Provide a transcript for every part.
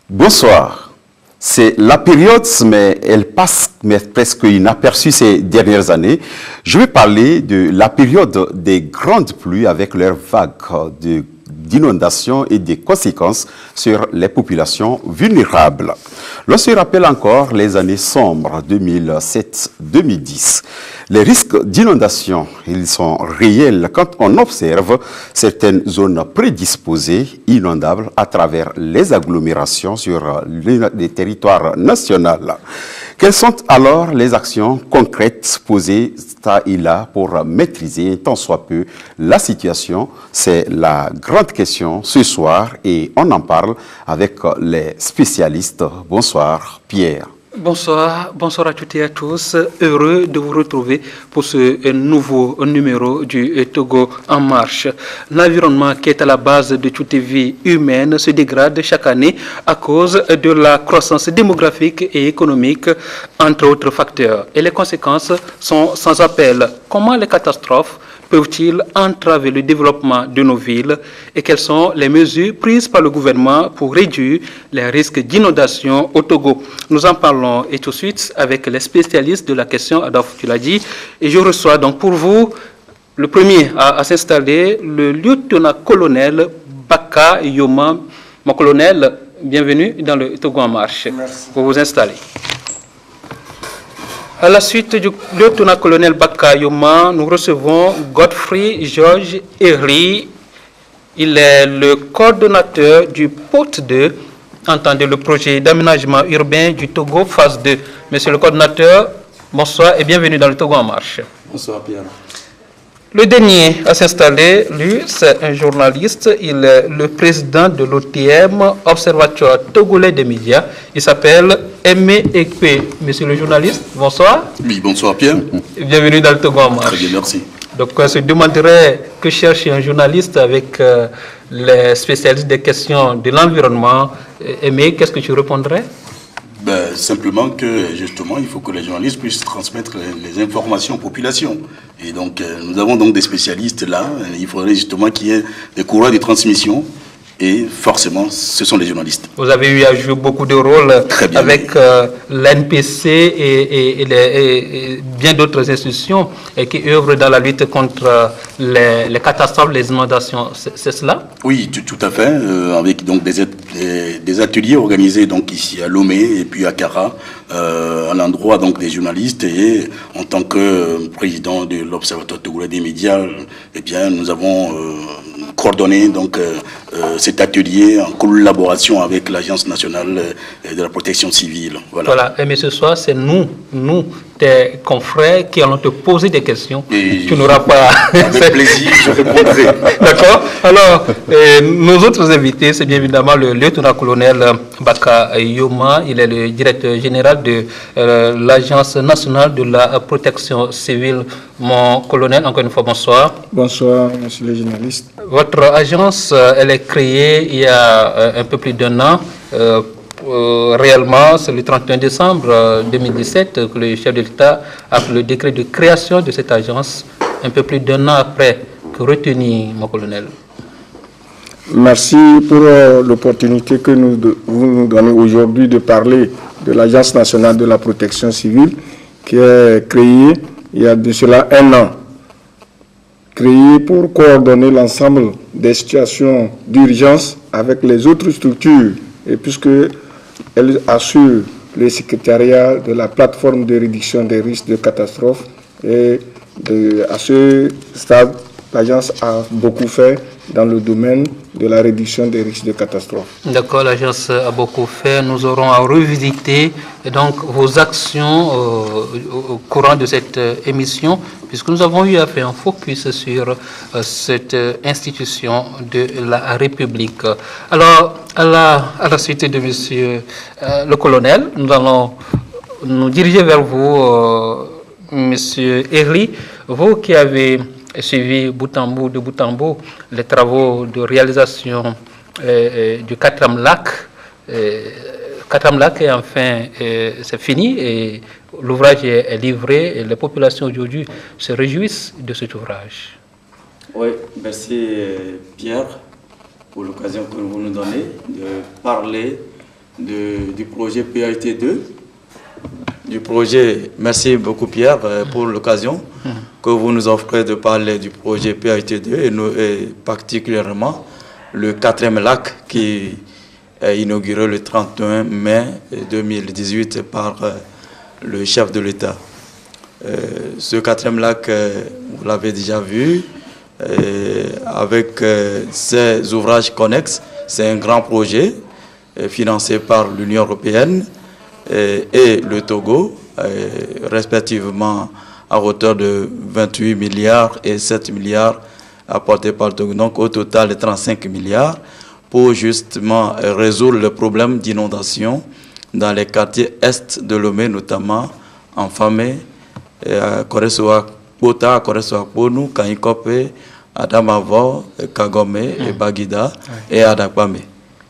Bonsoir. C'est la période, mais elle passe presque inaperçue ces dernières années. Je vais parler de la période des grandes pluies avec leurs vagues d'inondations et des conséquences sur les populations vulnérables. L'on se rappelle encore les années sombres 2007-2010. Les risques d'inondation, ils sont réels quand on observe certaines zones prédisposées, inondables, à travers les agglomérations sur les territoires nationaux. Quelles sont alors les actions concrètes posées ça et là pour maîtriser tant soit peu la situation? C'est la grande question ce soir et on en parle avec les spécialistes. Bonsoir Pierre. Bonsoir à toutes et à tous. Heureux de vous retrouver pour ce nouveau numéro du Togo en marche. L'environnement qui est à la base de toute vie humaine se dégrade chaque année à cause de la croissance démographique et économique, entre autres facteurs. Et les conséquences sont sans appel. Comment les catastrophes peuvent-ils entraver le développement de nos villes et quelles sont les mesures prises par le gouvernement pour réduire les risques d'inondation au Togo? Nous en parlons et tout de suite avec les spécialistes de la question, Adolphe, tu l'as dit. Et je reçois donc pour vous le premier à s'installer, le lieutenant-colonel Baka Yoma. Mon colonel, bienvenue dans le Togo en marche. Merci. Pour vous installer. À la suite du lieutenant-colonel Baka Yoma, nous recevons Godfrey George Herry. Il est le coordonnateur du POT 2, entendez le projet d'aménagement urbain du Togo phase 2. Monsieur le coordonnateur, bonsoir et bienvenue dans le Togo en marche. Bonsoir Pierre. Le dernier à s'installer, lui, c'est un journaliste. Il est le président de l'OTM, Observatoire Togolais des médias. Il s'appelle Aimé Ekpe. Monsieur le journaliste, bonsoir. Oui, bonsoir Pierre. Bienvenue dans le Togo en marche. Très bien, merci. Donc, on se demanderait que cherche un journaliste avec les spécialistes des questions de l'environnement. Aimé, qu'est-ce que tu répondrais? Simplement que, justement, il faut que les journalistes puissent transmettre les informations aux populations. Et donc, nous avons donc des spécialistes là. Il faudrait justement qu'il y ait des courroies de transmission. Et forcément, ce sont les journalistes. Vous avez eu à jouer beaucoup de rôles avec l'NPC et bien d'autres institutions qui œuvrent dans la lutte contre les catastrophes, les inondations. C'est cela? Oui, tout à fait. Avec donc des ateliers organisés donc ici à Lomé et puis à Kara, à l'endroit donc des journalistes. Et en tant que président de l'Observatoire Togolais des médias, eh bien, nous avons coordonné donc cet atelier en collaboration avec l'Agence nationale de la protection civile. Voilà. Mais ce soir, c'est nous, tes confrères, qui allons te poser des questions. Et tu n'auras pas... Avec plaisir, je répondrai. D'accord. Alors, nos autres invités, c'est bien évidemment le lieutenant-colonel Baka Yoma. Il est le directeur général de l'Agence nationale de la protection civile. Mon colonel, encore une fois, bonsoir. Bonsoir, monsieur le journaliste. Votre agence, elle est créée il y a un peu plus d'un an. Réellement, c'est le 31 décembre 2017 que le chef de l'État a pris le décret de création de cette agence, un peu plus d'un an après. Que retenir, mon colonel? Merci pour l'opportunité que vous nous donnez aujourd'hui de parler de l'Agence nationale de la protection civile qui est créée il y a de cela un an. Créée pour coordonner l'ensemble des situations d'urgence avec les autres structures et puisque elle assure le secrétariat de la plateforme de réduction des risques de catastrophe et à ce stade, l'agence a beaucoup fait dans le domaine de la réduction des risques de catastrophe. D'accord, l'agence a beaucoup fait. Nous aurons à revisiter donc vos actions au courant de cette émission, puisque nous avons eu à faire un focus sur cette institution de la République. Alors, à la suite de monsieur le colonel, nous allons nous diriger vers vous, monsieur Herry, vous qui avez suivi de bout en bout les travaux de réalisation du 4e lac. 4e lac est enfin c'est fini et l'ouvrage est livré et les populations aujourd'hui se réjouissent de cet ouvrage. Oui, merci Pierre pour l'occasion que vous nous donnez de parler du projet PAIT2. Du projet, merci beaucoup Pierre pour l'occasion que vous nous offrez de parler du projet PAIT2 et particulièrement le 4e lac qui est inauguré le 31 mai 2018 par le chef de l'État. Ce 4e lac, vous l'avez déjà vu, avec ses ouvrages connexes, c'est un grand projet financé par l'Union européenne et le Togo, respectivement à hauteur de 28 milliards et 7 milliards apportés par le Togo. Donc au total 35 milliards pour justement résoudre le problème d'inondation dans les quartiers est de Lomé, notamment en Famé, à Koresoa Kota, Koresoa Ponu, Kainkope, Adamavo, Kagome et Bagida et Adakwame.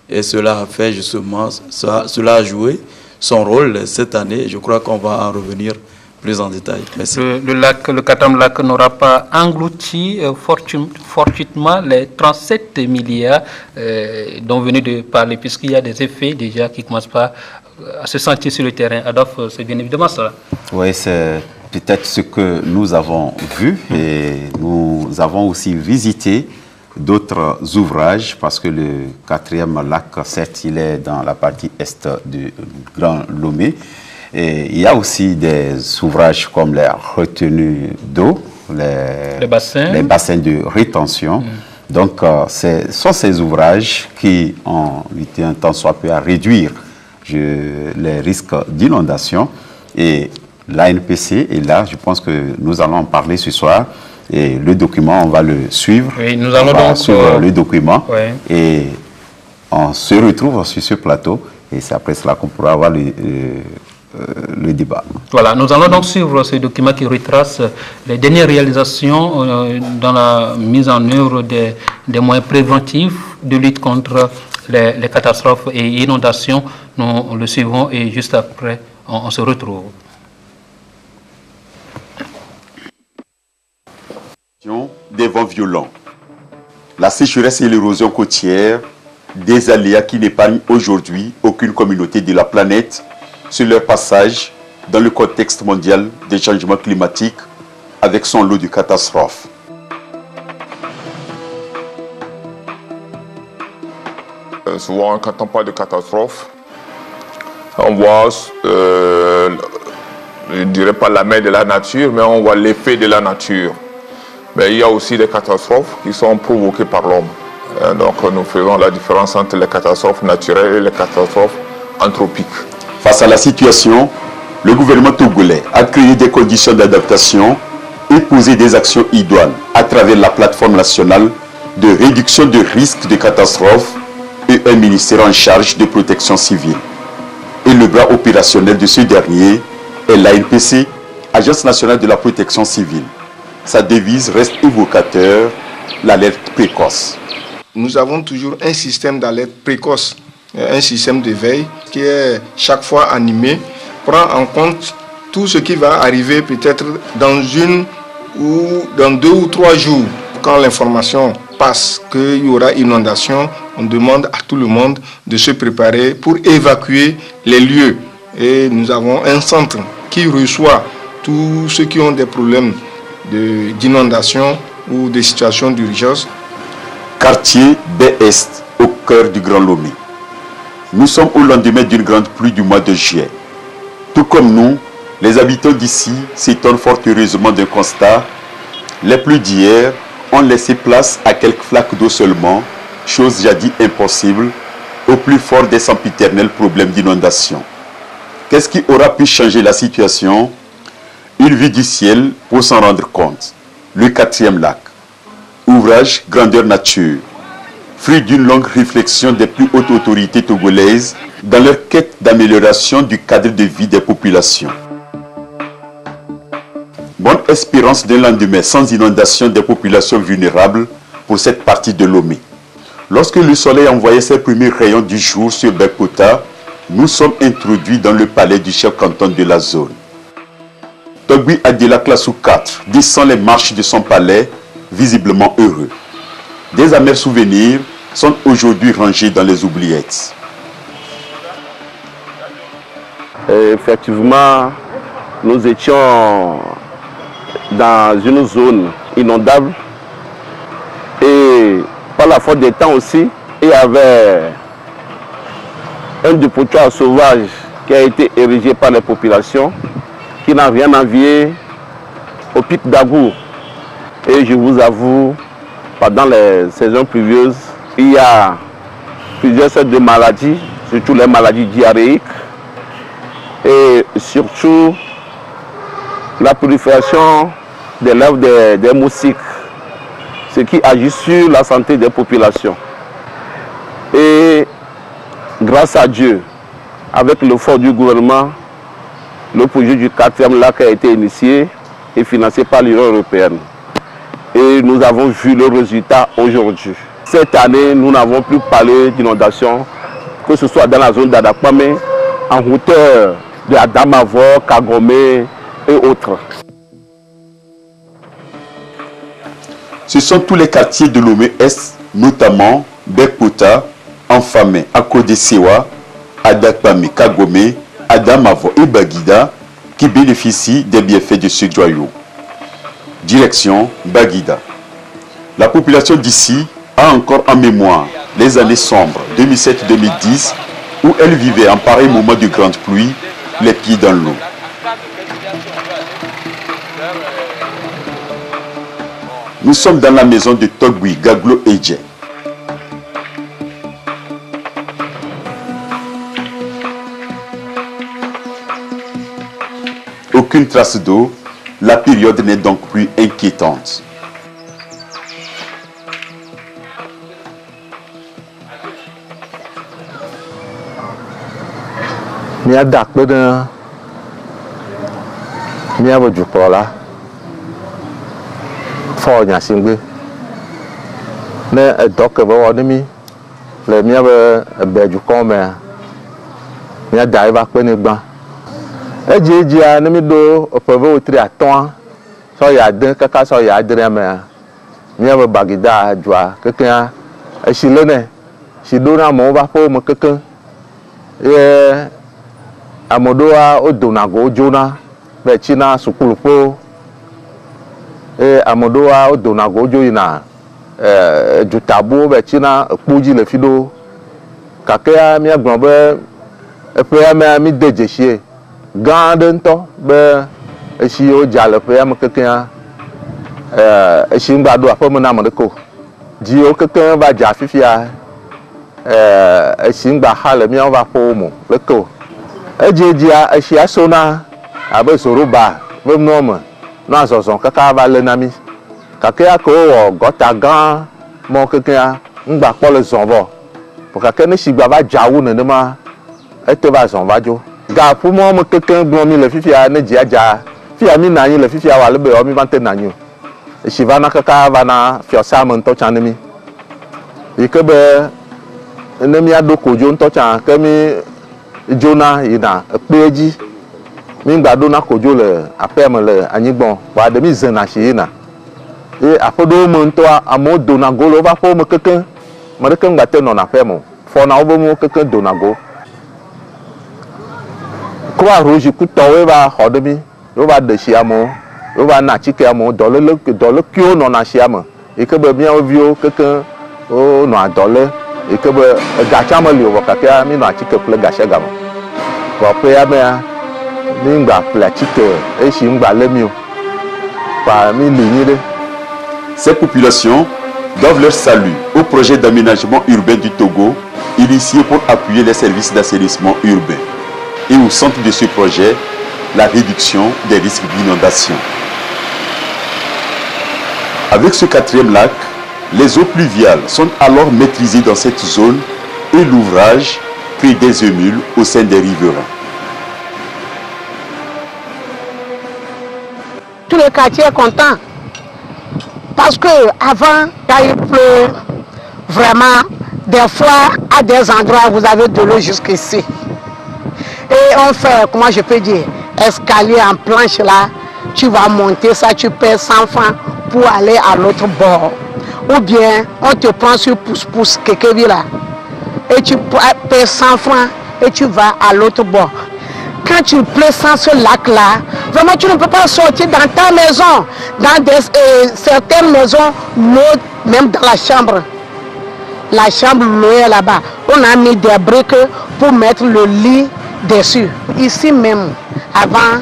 Et cela a fait justement, cela a joué son rôle cette année. Je crois qu'on va en revenir plus en détail. Merci. Le 4e lac n'aura pas englouti fortuitement les 37 milliards dont venez de parler, puisqu'il y a des effets déjà qui commencent à se sentir sur le terrain. Adolphe, c'est bien évidemment ça. Oui, c'est peut-être ce que nous avons vu et nous avons aussi visité d'autres ouvrages parce que le 4e lac, certes, il est dans la partie est du Grand Lomé. Et il y a aussi des ouvrages comme les retenues d'eau, les bassins de rétention. Donc, ce sont ces ouvrages qui ont été un temps soit peu à réduire les risques d'inondation. Et l'ANPC est là, je pense que nous allons en parler ce soir. Et le document, on va le suivre. Oui, nous allons donc suivre le document. Et on se retrouve sur ce plateau. Et c'est après cela qu'on pourra avoir le débat. Voilà, nous allons donc suivre ce document qui retrace les dernières réalisations dans la mise en œuvre des moyens préventifs de lutte contre les catastrophes et inondations. Nous le suivons et juste après, on se retrouve. Des vents violents, la sécheresse et l'érosion côtière, des aléas qui n'épargnent aujourd'hui aucune communauté de la planète sur leur passage dans le contexte mondial des changements climatiques avec son lot de catastrophes. Souvent, quand on parle de catastrophe, on voit, je ne dirais pas la main de la nature, mais on voit l'effet de la nature. Mais il y a aussi des catastrophes qui sont provoquées par l'homme. Donc nous faisons la différence entre les catastrophes naturelles et les catastrophes anthropiques. Face à la situation, le gouvernement togolais a créé des conditions d'adaptation et posé des actions idoines à travers la plateforme nationale de réduction de risques de catastrophes et un ministère en charge de protection civile. Et le bras opérationnel de ce dernier est l'ANPC, Agence nationale de la protection civile. Sa devise reste évocateur, l'alerte précoce. Nous avons toujours un système d'alerte précoce, un système de veille qui est chaque fois animé, prend en compte tout ce qui va arriver peut-être dans 1 ou dans 2 ou 3 jours. Quand l'information passe qu'il y aura inondation, on demande à tout le monde de se préparer pour évacuer les lieux. Et nous avons un centre qui reçoit tous ceux qui ont des problèmes d'inondation ou de situations d'urgence. Quartier B-Est, au cœur du Grand Lomé. Nous sommes au lendemain d'une grande pluie du mois de juillet. Tout comme nous, les habitants d'ici s'étonnent fort heureusement d'un constat. Les pluies d'hier ont laissé place à quelques flaques d'eau seulement, chose jadis impossible, au plus fort des sempiternels problèmes d'inondation. Qu'est-ce qui aura pu changer la situation? Une vue du ciel pour s'en rendre compte. Le 4e lac. Ouvrage grandeur nature. Fruit d'une longue réflexion des plus hautes autorités togolaises dans leur quête d'amélioration du cadre de vie des populations. Bonne espérance d'un lendemain sans inondation des populations vulnérables pour cette partie de Lomé. Lorsque le soleil envoyait ses premiers rayons du jour sur Bekota, nous sommes introduits dans le palais du chef canton de la zone. Togbi Adela Klassou 4 descend les marches de son palais, visiblement heureux. Des amers souvenirs sont aujourd'hui rangés dans les oubliettes. Et effectivement, nous étions dans une zone inondable et par la faute des temps aussi, il y avait un dépotoir sauvage qui a été érigé par les populations qui n'a rien envié au pic d'Agour. Et je vous avoue, pendant les saisons pluvieuses, il y a plusieurs sortes de maladies, surtout les maladies diarrhéiques et surtout la prolifération des larves des moustiques, ce qui agit sur la santé des populations. Et grâce à Dieu, avec l'effort du gouvernement, le projet du 4e lac a été initié et financé par l'Union européenne. Et nous avons vu le résultat aujourd'hui. Cette année, nous n'avons plus parlé d'inondation, que ce soit dans la zone d'Adakwame, en hauteur de Adamavo, Kagome et autres. Ce sont tous les quartiers de Lomé-Est, notamment Bekota, Enfamé, Akodesewa, Adakpame, Kagome, Adamavo et Baguida qui bénéficient des bienfaits de ce joyau. Direction Baguida. La population d'ici a encore en mémoire les années sombres 2007-2010 où elle vivait en pareil moment de grande pluie, les pieds dans l'eau. Nous sommes dans la maison de Togui Gaglo Eje. Aucune trace d'eau, la période n'est donc plus inquiétante. Mia dakpe de mia be dukɔla fɔ nyasingbe ne edɔ ke be wɔ ne mi le mia be ebe dukɔ mea mia da yi va kpe ne gbã edzia ne mi do eƒe be wotri atɔ̃a sɔ yi ade kaka sɔ yi adrea mea mia be Bagida dzua kekeŋa esi le ne si do na amewo va ƒe me kekeŋ ye ame ɖewoa wodona go dzona be tsina sukuluƒewo eye ame ɖewoa wodona go dzo yina dzutabowo be tsina ekpo dzi le fi ɖewo kakea míagblɔ be eƒea mea mi de dzesie gã aɖe ŋutɔ be esi yiwo dza le eƒea me kekeŋa esi ŋgba ɖo aƒeme na ame ɖeke o dziwo kekeŋ va dza fifia esi ŋgba xa le míawo va ƒewo me leke o. Edzia esia sona abe zoroba be nua me na zɔzɔ kaka va le na mi kakea ke wowɔ gɔta gã mɔ kekea ŋgba kpɔ le zɔn vɔ kake ne si gba va dzawu nenema ete va zɔn va dzo gaƒomɔ me kekeŋ gblɔ mi le fifia ne dzia dza fia mi na anyi le fifia wɔ ale be mi va te na anyi o esi va na kaka va na fiɔsa me ŋutɔ tsã ne mi yi ke be ne míaɖo kodzo ŋutɔ tsã ke mi dzona yina ekpea dzi mi gba ɖona kodzo le aƒea me le anyigbɔ wa ɖe mi zena si yina ye aƒe ɖewo me ŋutɔa amewo dona go le woƒe aƒewo me kekeŋ ame ɖeke ŋgba te nɔna aƒea me o fɔna woƒe nuwo kekeŋ dona go kura rozikutɔwoe va xɔ ɖe mi wova ɖe si amewo wova na atike amewo dɔlékiwo nɔna sia me yi ke be míawo viwo kekeŋ wonɔa dɔlé yi ke be egatsa me li o vɔ kakea mi nɔ atike ƒle gasia game vɔ ƒea mea mi ŋgba ƒle atike esi ŋgba lé mi o pa mi li nyi ɖe. Ces populations doivent leur salut au projet d'aménagement urbain du Togo, initié pour appuyer les services d'assainissement urbain. Et au centre de ce projet, la réduction des risques d'inondation. Avec ce 4e lac, les eaux pluviales sont alors maîtrisées dans cette zone et l'ouvrage crée des émules au sein des riverains. Tout le quartier est content. Parce que avant, quand il pleut, vraiment, des fois, à des endroits, vous avez de l'eau jusqu'ici. Et on fait, comment je peux dire, escalier en planche là, tu vas monter ça, tu paies 100 francs pour aller à l'autre bord. Ou bien, on te prend sur pouce-pouce, quelque là, et tu paies 100 francs et tu vas à l'autre bord. quand tu pleures sans ce lac-là, vraiment tu ne peux pas sortir dans ta maison, dans certaines maisons, l'eau, même dans la chambre. La chambre, l'eau est là-bas. On a mis des briques pour mettre le lit dessus. Ici même, avant,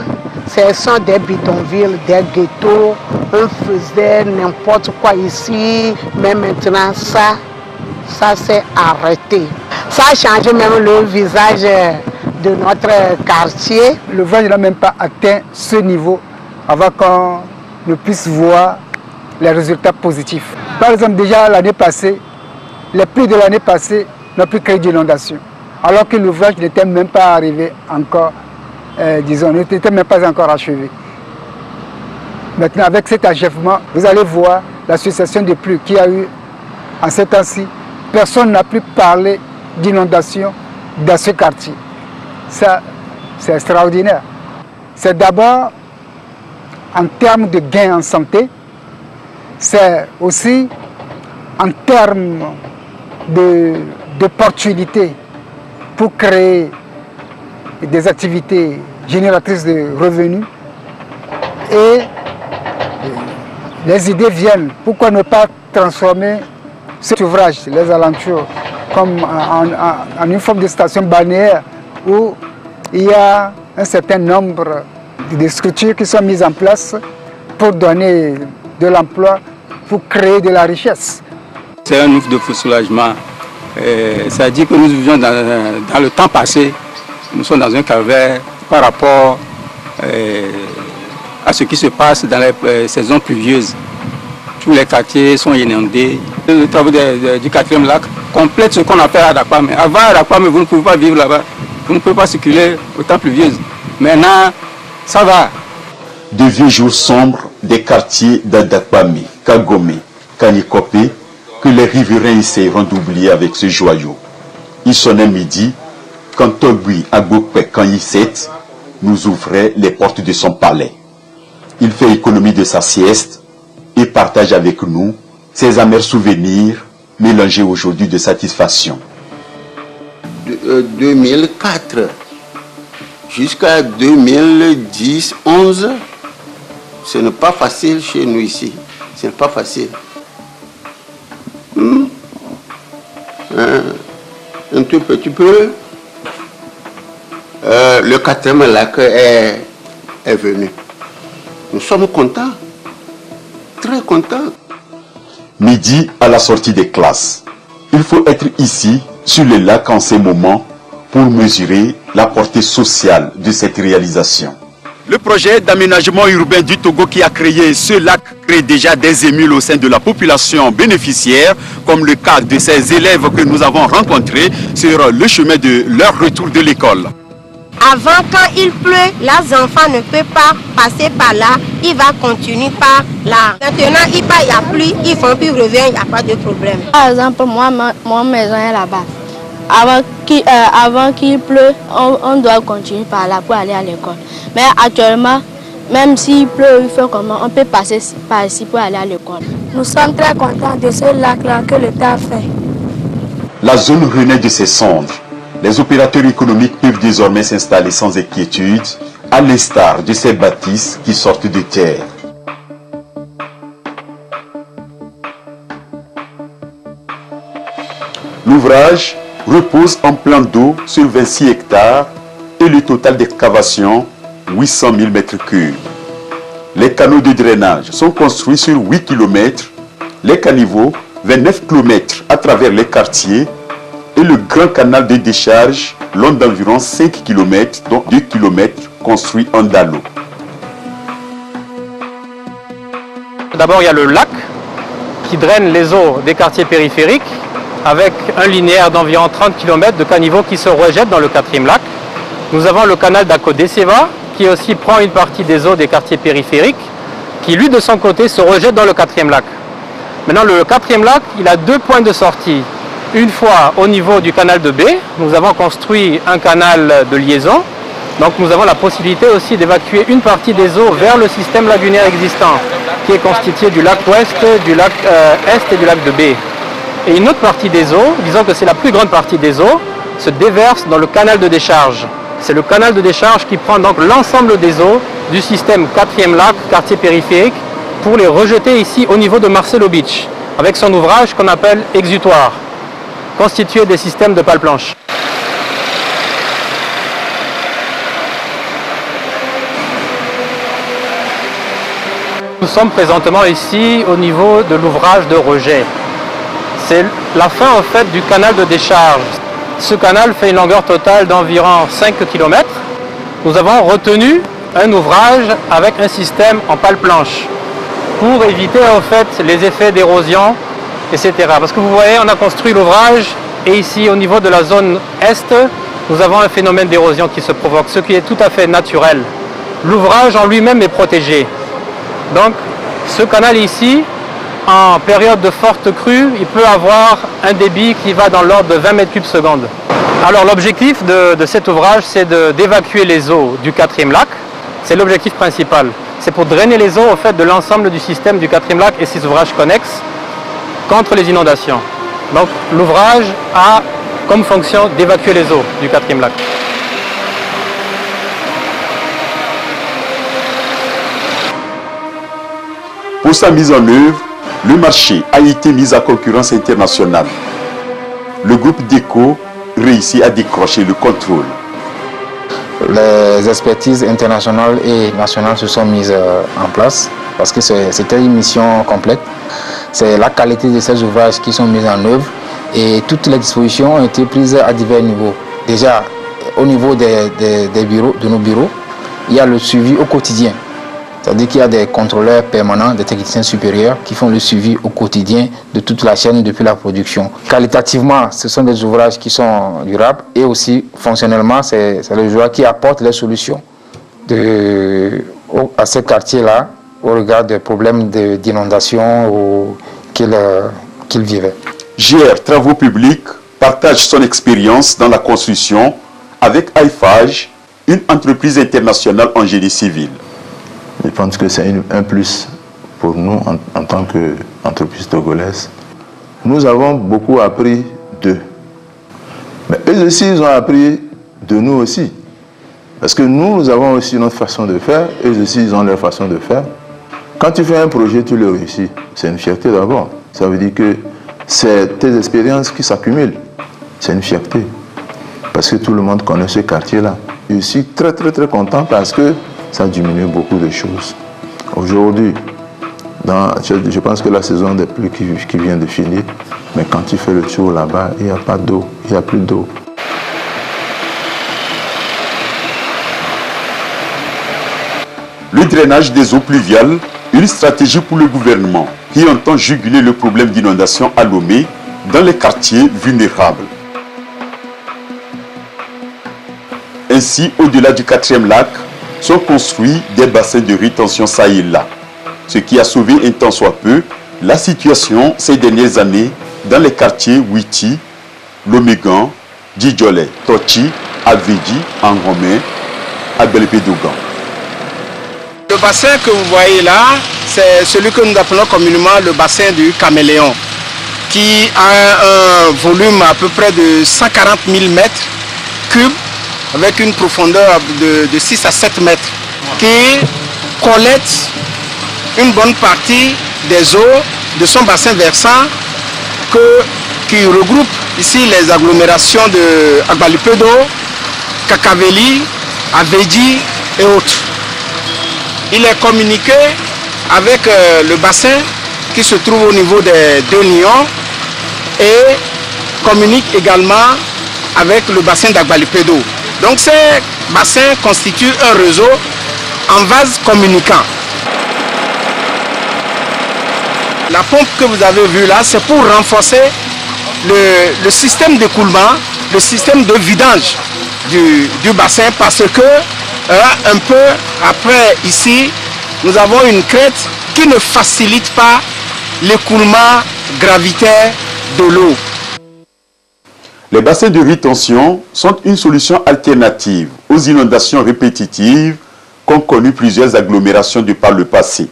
ce sont des bidonvilles, des ghettos. On faisait n'importe quoi ici. Mais maintenant, ça s'est arrêté. Ça a changé même le visage de notre quartier. Le village n'a même pas atteint ce niveau avant qu'on ne puisse voir les résultats positifs. Par exemple, déjà l'année passée, les pluies de l'année passée n'ont plus créé d'inondation. Alors que l'ouvrage n'était même pas arrivé encore, n'était même pas encore achevé. Maintenant, avec cet achèvement, vous allez voir l'association de pluies qu'il y a eu en ces temps-ci. Personne n'a plus parlé d'inondation dans ce quartier. Ça, c'est extraordinaire. C'est d'abord en termes de gains en santé, c'est aussi en termes d'opportunités pour créer des activités génératrices de revenus. Et les idées viennent. Pourquoi ne pas transformer cet ouvrage, les alentours, comme en une forme de station balnéaire où il y a un certain nombre de structures qui sont mises en place pour donner de l'emploi, pour créer de la richesse. C'est un ouf de soulagement. Ça dit que nous vivons dans le temps passé. Nous sommes dans un calvaire par rapport à ce qui se passe dans les saisons pluvieuses. Tous les quartiers sont inondés. Les travaux du 4e lac complètent ce qu'on appelle Adakwame. Avant Adakwame, vous ne pouvez pas vivre là-bas. Vous ne pouvez pas circuler au temps pluvieux. Maintenant, ça va. De vieux jours sombres des quartiers d'Adakwame, Kagome, Kanyikope, que les riverains essaieront d'oublier avec ce joyau. Il sonnait midi, quand Togui Agokpe Kanyiset nous ouvrait les portes de son palais. Il fait économie de sa sieste et partage avec nous ses amers souvenirs mélangés aujourd'hui de satisfaction. De 2004 jusqu'à 2010-11, ce n'est pas facile chez nous ici. Ce n'est pas facile. Un tout petit peu. Le 4e lac est venu. Nous sommes contents. Très contents. Midi à la sortie des classes. Il faut être ici, sur le lac en ces moments, pour mesurer la portée sociale de cette réalisation. Le projet d'aménagement urbain du Togo qui a créé ce lac crée déjà des émules au sein de la population bénéficiaire, comme le cas de ces élèves que nous avons rencontrés sur le chemin de leur retour de l'école. Avant, quand il pleut, les enfants ne peuvent pas passer par là, il va continuer par là. Maintenant, il y a pluie, ils font plus revenir, il n'y a pas de problème. Par exemple, moi, mon maison est là-bas. Avant qu'il pleut, on doit continuer par là pour aller à l'école. Mais actuellement, même s'il pleut, il faut comment, on peut passer par ici pour aller à l'école. Nous sommes très contents de ce lac-là que l'État a fait. La zone renaît de ses cendres. Les opérateurs économiques peuvent désormais s'installer sans inquiétude, à l'instar de ces bâtisses qui sortent de terre. L'ouvrage repose en plan d'eau sur 26 hectares et le total d'excavation 800 000 m3. Les canaux de drainage sont construits sur 8 km, les caniveaux 29 km à travers les quartiers et le grand canal de décharge long d'environ 5 km, dont 2 km construit en Dalo. D'abord, il y a le lac qui draine les eaux des quartiers périphériques avec un linéaire d'environ 30 km de caniveaux qui se rejettent dans le 4e lac. Nous avons le canal d'Ako-Deseva qui aussi prend une partie des eaux des quartiers périphériques qui, lui, de son côté, se rejette dans le 4e lac. Maintenant, le 4e lac, il a 2 points de sortie. Une fois au niveau du canal de B, nous avons construit un canal de liaison. Donc nous avons la possibilité aussi d'évacuer une partie des eaux vers le système lagunaire existant, qui est constitué du lac ouest, du lac est et du lac de B. Et une autre partie des eaux, disons que c'est la plus grande partie des eaux, se déverse dans le canal de décharge. C'est le canal de décharge qui prend donc l'ensemble des eaux du système 4e lac, quartier périphérique, pour les rejeter ici au niveau de Marcelo Beach, avec son ouvrage qu'on appelle exutoire, constitué des systèmes de pales planches. Nous sommes présentement ici au niveau de l'ouvrage de rejet. C'est la fin en fait du canal de décharge. Ce canal fait une longueur totale d'environ 5 km. Nous avons retenu un ouvrage avec un système en pales planches pour éviter en fait les effets d'érosion, etc. Parce que vous voyez, on a construit l'ouvrage et ici au niveau de la zone est, nous avons un phénomène d'érosion qui se provoque, ce qui est tout à fait naturel. L'ouvrage en lui-même est protégé. Donc ce canal ici, en période de forte crue, il peut avoir un débit qui va dans l'ordre de 20 mètres cubes seconde. Alors l'objectif de cet ouvrage, c'est d'évacuer les eaux du 4e lac. C'est l'objectif principal. C'est pour drainer les eaux au fait, de l'ensemble du système du 4e lac et ses ouvrages connexes contre les inondations. Donc l'ouvrage a comme fonction d'évacuer les eaux du 4e lac. Pour sa mise en œuvre, le marché a été mis à concurrence internationale. Le groupe DECO réussit à décrocher le contrôle. Les expertises internationales et nationales se sont mises en place parce que c'était une mission complète. C'est la qualité de ces ouvrages qui sont mis en œuvre et toutes les dispositions ont été prises à divers niveaux. Déjà, au niveau des bureaux, de nos bureaux, il y a le suivi au quotidien. C'est-à-dire qu'il y a des contrôleurs permanents, des techniciens supérieurs qui font le suivi au quotidien de toute la chaîne depuis la production. Qualitativement, ce sont des ouvrages qui sont durables et aussi fonctionnellement, c'est les ouvrages qui apportent les solutions à ces quartiers-là au regard des problèmes d'inondation qu'ils vivaient. GR Travaux Publics partage son expérience dans la construction avec Eiffage, une entreprise internationale en génie civil. Je pense que c'est un plus pour nous en tant qu'entreprise togolaise. Nous avons beaucoup appris d'eux. Mais eux aussi, ils ont appris de nous aussi. Parce que nous avons aussi notre façon de faire, eux aussi, ils ont leur façon de faire. Quand tu fais un projet, tu le réussis. C'est une fierté d'abord. Ça veut dire que c'est tes expériences qui s'accumulent. C'est une fierté. Parce que tout le monde connaît ce quartier-là. Je suis très, très, très content parce que ça a diminué beaucoup de choses. Aujourd'hui, je pense que la saison des pluies qui vient de finir, mais quand tu fais le tour là-bas, il n'y a pas d'eau, il n'y a plus d'eau. Le drainage des eaux pluviales, une stratégie pour le gouvernement qui entend juguler le problème d'inondation à Lomé dans les quartiers vulnérables. Ainsi, au-delà du 4e lac, sont construits des bassins de rétention ça et là, ce qui a sauvé un tant soit peu la situation ces dernières années dans les quartiers Witi, Lomégan, Djidjolé, Tochi, Aveji, Angomé, Abelpédougan. Le bassin que vous voyez là, c'est celui que nous appelons communément le bassin du Caméléon, qui a un volume à peu près de 140 000 mètres cubes, avec une profondeur de 6 à 7 mètres, qui collecte une bonne partie des eaux de son bassin versant qui regroupe ici les agglomérations de Agbalipédo, Kakaveli, Aveji et autres. Il est communiqué avec le bassin qui se trouve au niveau des deux Nyons et communique également avec le bassin d'Agbalipédo. Donc ces bassins constituent un réseau en vase communicant. La pompe que vous avez vue là, c'est pour renforcer le système d'écoulement, le système de vidange du bassin, parce que un peu après ici, nous avons une crête qui ne facilite pas l'écoulement gravitaire de l'eau. Les bassins de rétention sont une solution alternative aux inondations répétitives qu'ont connues plusieurs agglomérations de par le passé.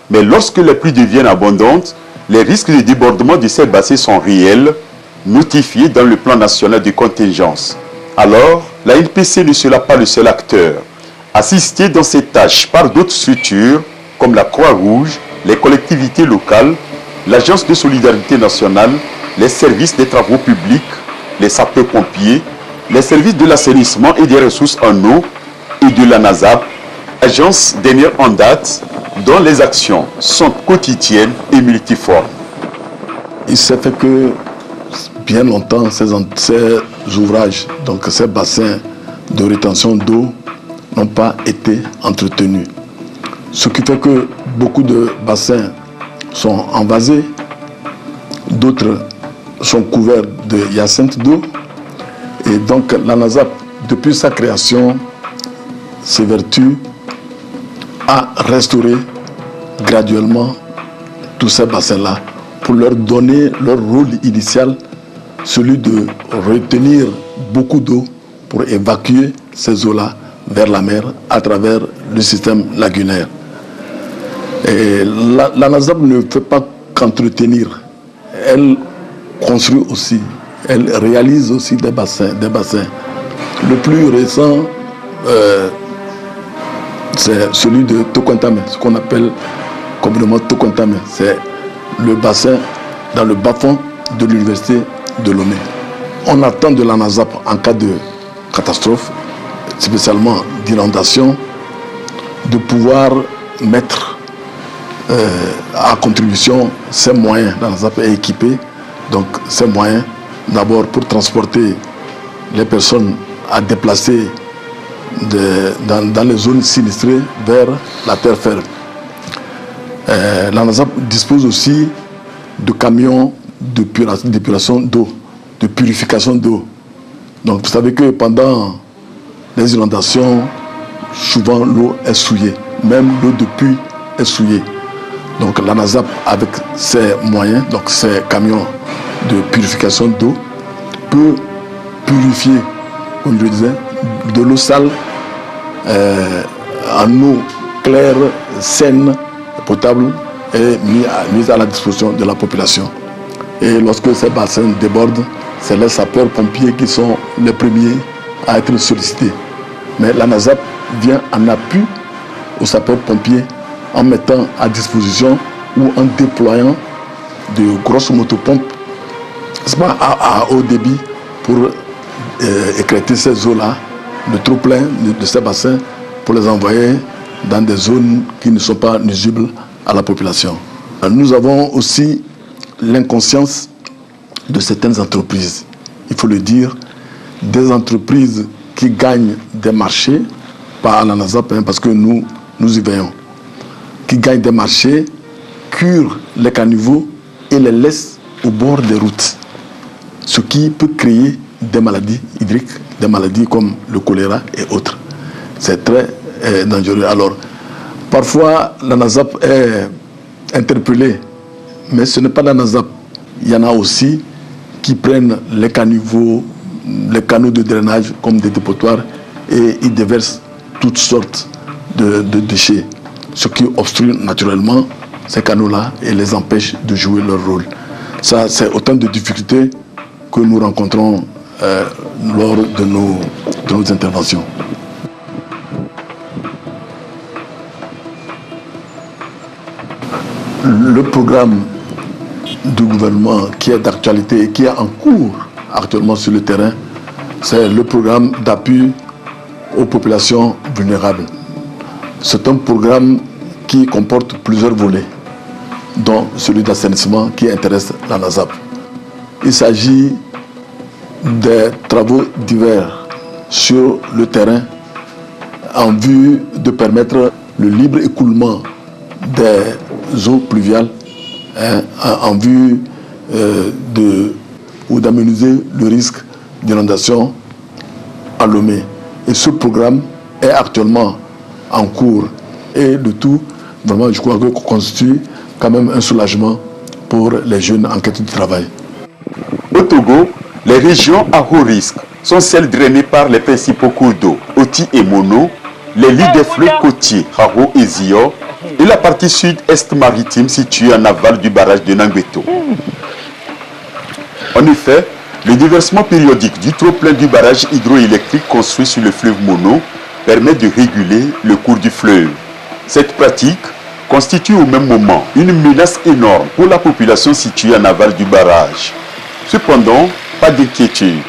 Mais lorsque les pluies deviennent abondantes, les risques de débordement de ces bassins sont réels, notifiés dans le plan national de contingence. Alors, la NPC ne sera pas le seul acteur. Assisté dans ces tâches par d'autres structures comme la Croix-Rouge, les collectivités locales, l'Agence de solidarité nationale, les services des travaux publics, les sapeurs-pompiers, les services de l'assainissement et des ressources en eau et de la NASAP, agence dernière en date, dont les actions sont quotidiennes et multiformes. Il s'est fait que bien longtemps, ces ouvrages, donc ces bassins de rétention d'eau n'ont pas été entretenus. Ce qui fait que beaucoup de bassins sont envasés, d'autres sont couverts de hyacinthe d'eau. Et donc la NASAP, depuis sa création, s'évertue à restaurer graduellement tous ces bassins-là pour leur donner leur rôle initial, celui de retenir beaucoup d'eau pour évacuer ces eaux-là vers la mer à travers le système lagunaire. Et la NASAP ne fait pas qu'entretenir, elle construit aussi, elle réalise aussi des bassins. Le plus récent, c'est celui de Tokontame, ce qu'on appelle communément Tokontame. C'est le bassin dans le bas-fond de l'université de Lomé. On attend de la NASAP en cas de catastrophe, spécialement d'inondation, de pouvoir mettre à contribution ces moyens. La NASAP est équipée, donc ces moyens, d'abord pour transporter les personnes à déplacer dans les zones sinistrées vers la terre ferme. La NASAP dispose aussi de camions d'épuration d'eau, de purification d'eau. Donc vous savez que pendant les inondations, souvent l'eau est souillée, même l'eau de pluie est souillée. Donc la NASAP, avec ses moyens, donc ses camions de purification d'eau, peut purifier, comme je le disais, de l'eau sale en eau claire, saine, potable et mise à la disposition de la population. Et lorsque ces bassins débordent, c'est les sapeurs-pompiers qui sont les premiers à être sollicités. Mais la NASAP vient en appui aux sapeurs-pompiers en mettant à disposition ou en déployant de grosses motopompes à haut débit pour écrêter ces eaux-là, le trop-plein de ces bassins, pour les envoyer dans des zones qui ne sont pas nuisibles à la population. Nous avons aussi l'inconscience de certaines entreprises, il faut le dire, des entreprises qui gagnent des marchés, pas à la NASAP, parce que nous y veillons, qui gagnent des marchés, curent les caniveaux et les laissent au bord des routes, ce qui peut créer des maladies hydriques, des maladies comme le choléra et autres. C'est très dangereux. Alors, parfois, la NASAP est interpellée, mais ce n'est pas la NASAP. Il y en a aussi qui prennent les caniveaux, les canaux de drainage comme des dépotoirs et ils déversent toutes sortes de déchets, ce qui obstrue naturellement ces canaux-là et les empêche de jouer leur rôle. Ça, c'est autant de difficultés que nous rencontrons lors de nos interventions. Le programme du gouvernement qui est d'actualité et qui est en cours actuellement sur le terrain, c'est le programme d'appui aux populations vulnérables. C'est un programme qui comporte plusieurs volets, dont celui d'assainissement qui intéresse la NASAP. Il s'agit des travaux divers sur le terrain en vue de permettre le libre écoulement des eaux pluviales en vue d'amenuiser le risque d'inondation à Lomé. Et ce programme est actuellement en cours et le tout, vraiment, je crois que constitue quand même un soulagement pour les jeunes en quête de travail. Au Togo, les régions à haut risque sont celles drainées par les principaux cours d'eau, Oti et Mono, les lits des fleuves côtiers, Haro et Zio, et la partie sud-est maritime située en aval du barrage de Nangbeto. En effet, Le déversement périodique du trop-plein du barrage hydroélectrique construit sur le fleuve Mono permet de réguler le cours du fleuve. Cette pratique constitue au même moment une menace énorme pour la population située en aval du barrage. Cependant, pas d'inquiétude.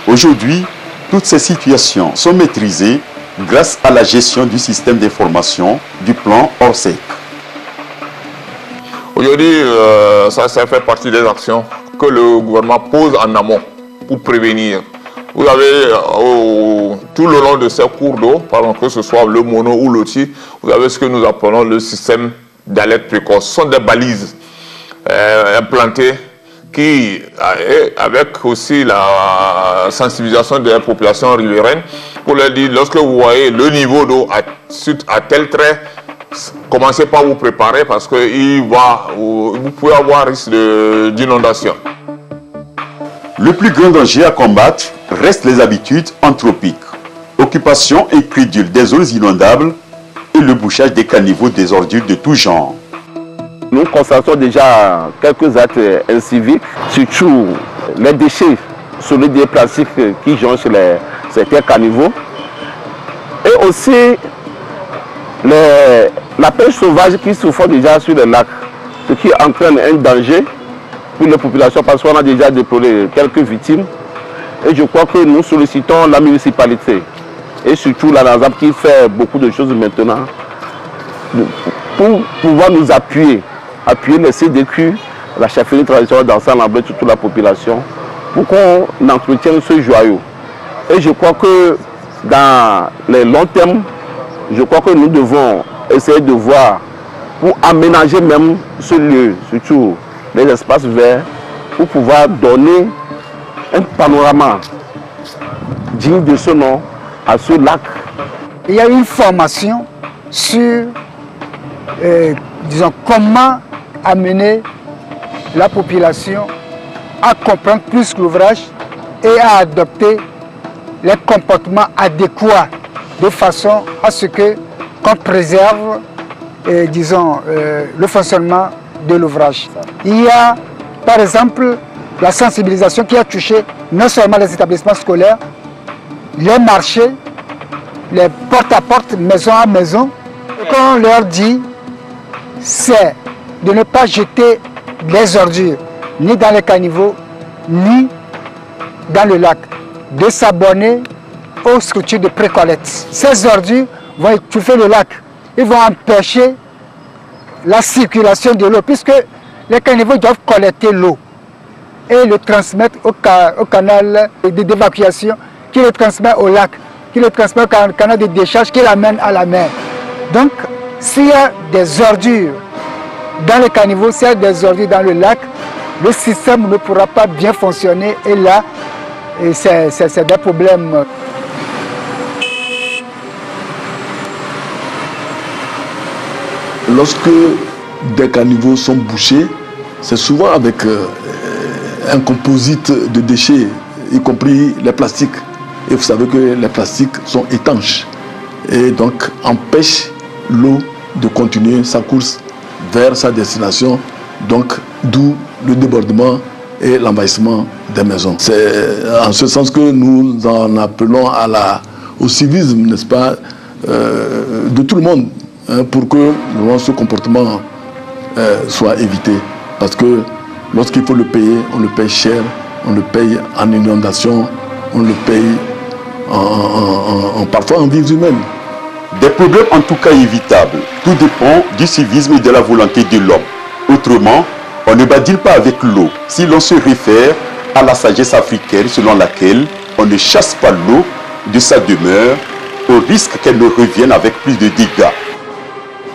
Aujourd'hui, toutes ces situations sont maîtrisées grâce à la gestion du système d'information du plan Orsec. Aujourd'hui, ça fait partie des actions que le gouvernement pose en amont pour prévenir. Vous avez tout le long de ces cours d'eau, que ce soit le Mono ou l'Oti, vous avez ce que nous appelons le système d'alerte précoce. Ce sont des balises implantées qui, avec aussi la sensibilisation de la population riveraine, pour leur dire, lorsque vous voyez le niveau d'eau à tel trait, commencez pas à vous préparer parce que vous pouvez avoir risque d'inondation. Le plus grand danger à combattre reste les habitudes anthropiques. Occupation incrédule des zones inondables et le bouchage des caniveaux des ordures de tout genre. Nous constatons déjà quelques actes inciviques, surtout les déchets solides et plastiques qui jonchent certains caniveaux. Et aussi la pêche sauvage qui se fait déjà sur les lacs, ce qui entraîne un danger pour les populations parce qu'on a déjà déploré quelques victimes. Et je crois que nous sollicitons la municipalité et surtout la NASAP qui fait beaucoup de choses maintenant pour pouvoir nous appuyer les CDQ, la chefferie traditionnelle d'ensemble de toute la population pour qu'on entretienne ce joyau. Et je crois que dans les longs termes, je crois que nous devons essayer de voir pour aménager même ce lieu, surtout les espaces verts, pour pouvoir donner un panorama digne de ce nom à ce lac. Il y a une formation sur, disons, comment amener la population à comprendre plus l'ouvrage et à adopter les comportements adéquats de façon à ce qu'on préserve, disons, le fonctionnement de l'ouvrage. Il y a, par exemple, la sensibilisation qui a touché non seulement les établissements scolaires, les marchés, les porte-à-porte, maison à maison. Ce qu'on leur dit, c'est de ne pas jeter les ordures, ni dans les caniveaux, ni dans le lac, de s'abonner aux structures de précollecte. Ces ordures vont étouffer le lac, ils vont empêcher la circulation de l'eau, puisque les caniveaux doivent collecter l'eau et le transmettre au canal d'évacuation, qui le transmet au lac, qui le transmet au canal de décharge, qui l'amène à la mer. Donc, s'il y a des ordures dans les caniveaux, s'il y a des ordures dans le lac, le système ne pourra pas bien fonctionner et là, c'est des problèmes. Lorsque des caniveaux sont bouchés, c'est souvent avec un composite de déchets, y compris les plastiques. Et vous savez que les plastiques sont étanches et donc empêchent l'eau de continuer sa course vers sa destination, donc d'où le débordement et l'envahissement des maisons. C'est en ce sens que nous en appelons au civisme, n'est-ce pas, de tout le monde, hein, pour que ce comportement soit évité. Parce que lorsqu'il faut le payer, on le paye cher, on le paye en inondation, on le paye parfois en vies humaines. Des problèmes en tout cas évitables. Tout dépend du civisme et de la volonté de l'homme. Autrement, on ne badine pas avec l'eau si l'on se réfère à la sagesse africaine selon laquelle on ne chasse pas l'eau de sa demeure au risque qu'elle ne revienne avec plus de dégâts.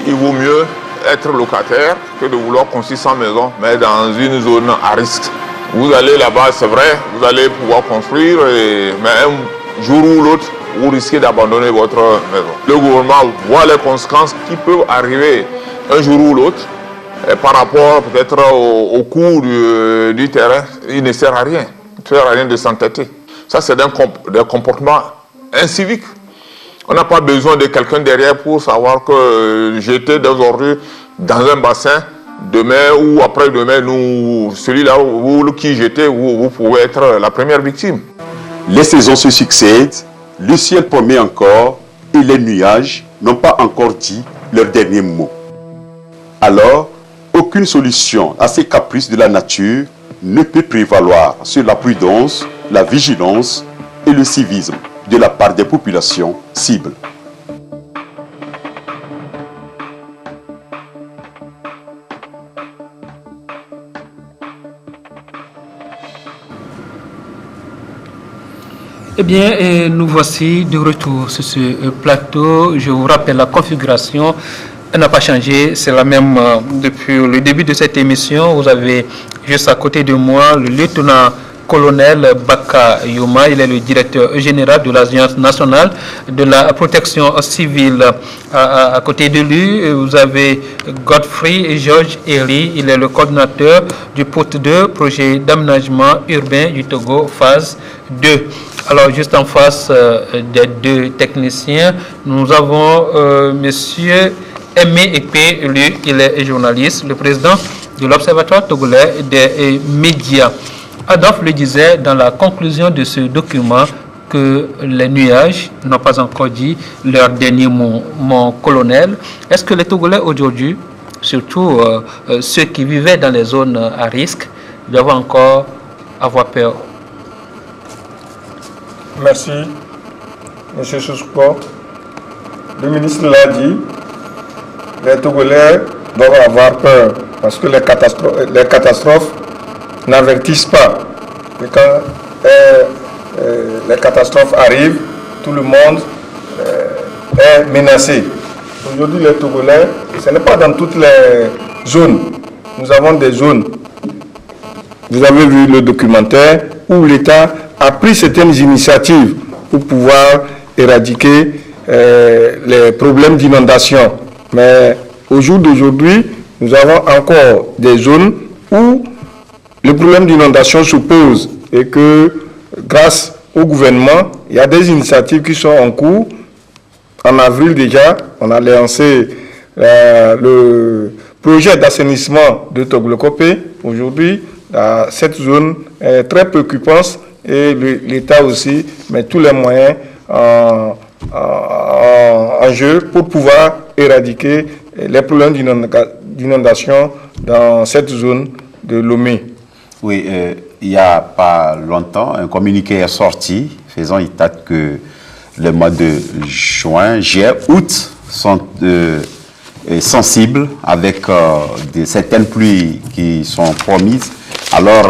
Il vaut mieux être locataire que de vouloir construire sa maison, mais dans une zone à risque. Vous allez là-bas, c'est vrai, vous allez pouvoir construire, mais un jour ou l'autre, vous risquez d'abandonner votre maison. Le gouvernement voit les conséquences qui peuvent arriver un jour ou l'autre. Par rapport peut-être au coût du terrain, il ne sert à rien. Il ne sert à rien de s'entêter. Ça, c'est des comportements inciviques. On n'a pas besoin de quelqu'un derrière pour savoir que jeter des ordures dans un bassin, demain ou après-demain, celui-là qui jetait, vous pouvez être la première victime. Les saisons se succèdent, le ciel promet encore et les nuages n'ont pas encore dit leur dernier mot. Alors, aucune solution à ces caprices de la nature ne peut prévaloir sur la prudence, la vigilance et le civisme de la part des populations cibles. Eh bien, nous voici de retour sur ce plateau. Je vous rappelle la configuration. Elle n'a pas changé, c'est la même depuis le début de cette émission. Vous avez juste à côté de moi le lieutenant-colonel Baka Yoma. Il est le directeur général de l'Agence nationale de la protection civile. À côté de lui, vous avez Godfrey Georges Eri. Il est le coordinateur du poste 2, projet d'aménagement urbain du Togo, phase 2. Alors, juste en face des deux techniciens, nous avons monsieur Aimé Epé, lui, il est journaliste, le président de l'Observatoire togolais des médias. Adolphe le disait dans la conclusion de ce document que les nuages n'ont pas encore dit leur dernier mot. Mon colonel, est-ce que les Togolais aujourd'hui, surtout ceux qui vivaient dans les zones à risque, doivent encore avoir peur? Merci, M. Sousko. Le ministre l'a dit, les Togolais doivent avoir peur parce que les catastrophes n'avertissent pas. Et quand les catastrophes arrivent, tout le monde est menacé. Aujourd'hui, les Togolais, ce n'est pas dans toutes les zones. Nous avons des zones. Vous avez vu le documentaire où l'État a pris certaines initiatives pour pouvoir éradiquer les problèmes d'inondation. Mais au jour d'aujourd'hui, nous avons encore des zones où le problème d'inondation se pose et que grâce au gouvernement, il y a des initiatives qui sont en cours. En avril déjà, on a lancé le projet d'assainissement de Toglokopé. Aujourd'hui, cette zone est très préoccupante et l'État aussi met tous les moyens en jeu pour pouvoir éradiquer les problèmes d'inondation dans cette zone de Lomé. Oui, il n'y a pas longtemps, un communiqué est sorti faisant état que les mois de juin, juillet, août sont sensibles avec certaines pluies qui sont promises, alors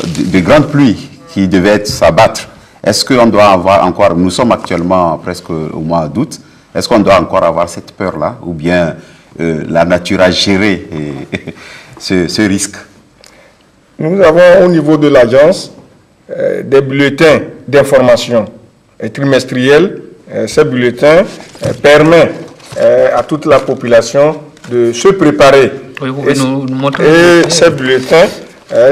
de grandes pluies qui devaient s'abattre. Est-ce qu'on doit avoir encore, nous sommes actuellement presque au mois d'août, est-ce qu'on doit encore avoir cette peur-là ou bien la nature a géré ce risque? Nous avons au niveau de l'agence des bulletins d'information trimestriels. Ces bulletins permettent à toute la population de se préparer. Oui, vous pouvez nous montrer. Et ces bulletins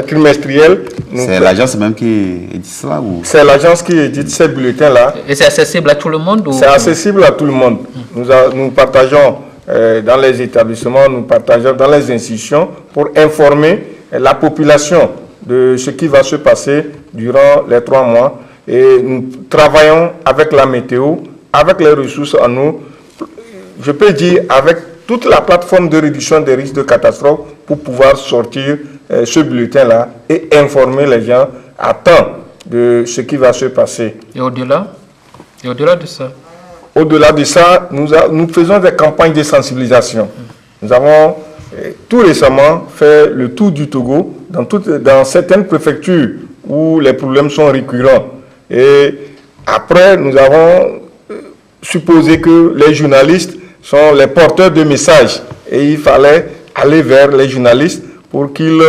trimestriels... C'est l'agence même qui édite cela ou... C'est l'agence qui édite ces bulletins-là. Et c'est accessible à tout le monde ou... C'est accessible à tout le monde. Nous partageons dans les établissements, nous partageons dans les institutions pour informer la population de ce qui va se passer durant les 3 mois. Et nous travaillons avec la météo, avec les ressources en eau, je peux dire avec toute la plateforme de réduction des risques de catastrophe pour pouvoir sortir ce bulletin-là et informer les gens à temps de ce qui va se passer. Et au-delà de ça? Au-delà de ça, nous faisons des campagnes de sensibilisation. Nous avons tout récemment fait le tour du Togo dans certaines préfectures où les problèmes sont récurrents. Et après, nous avons supposé que les journalistes sont les porteurs de messages. Et il fallait aller vers les journalistes pour qu'ils,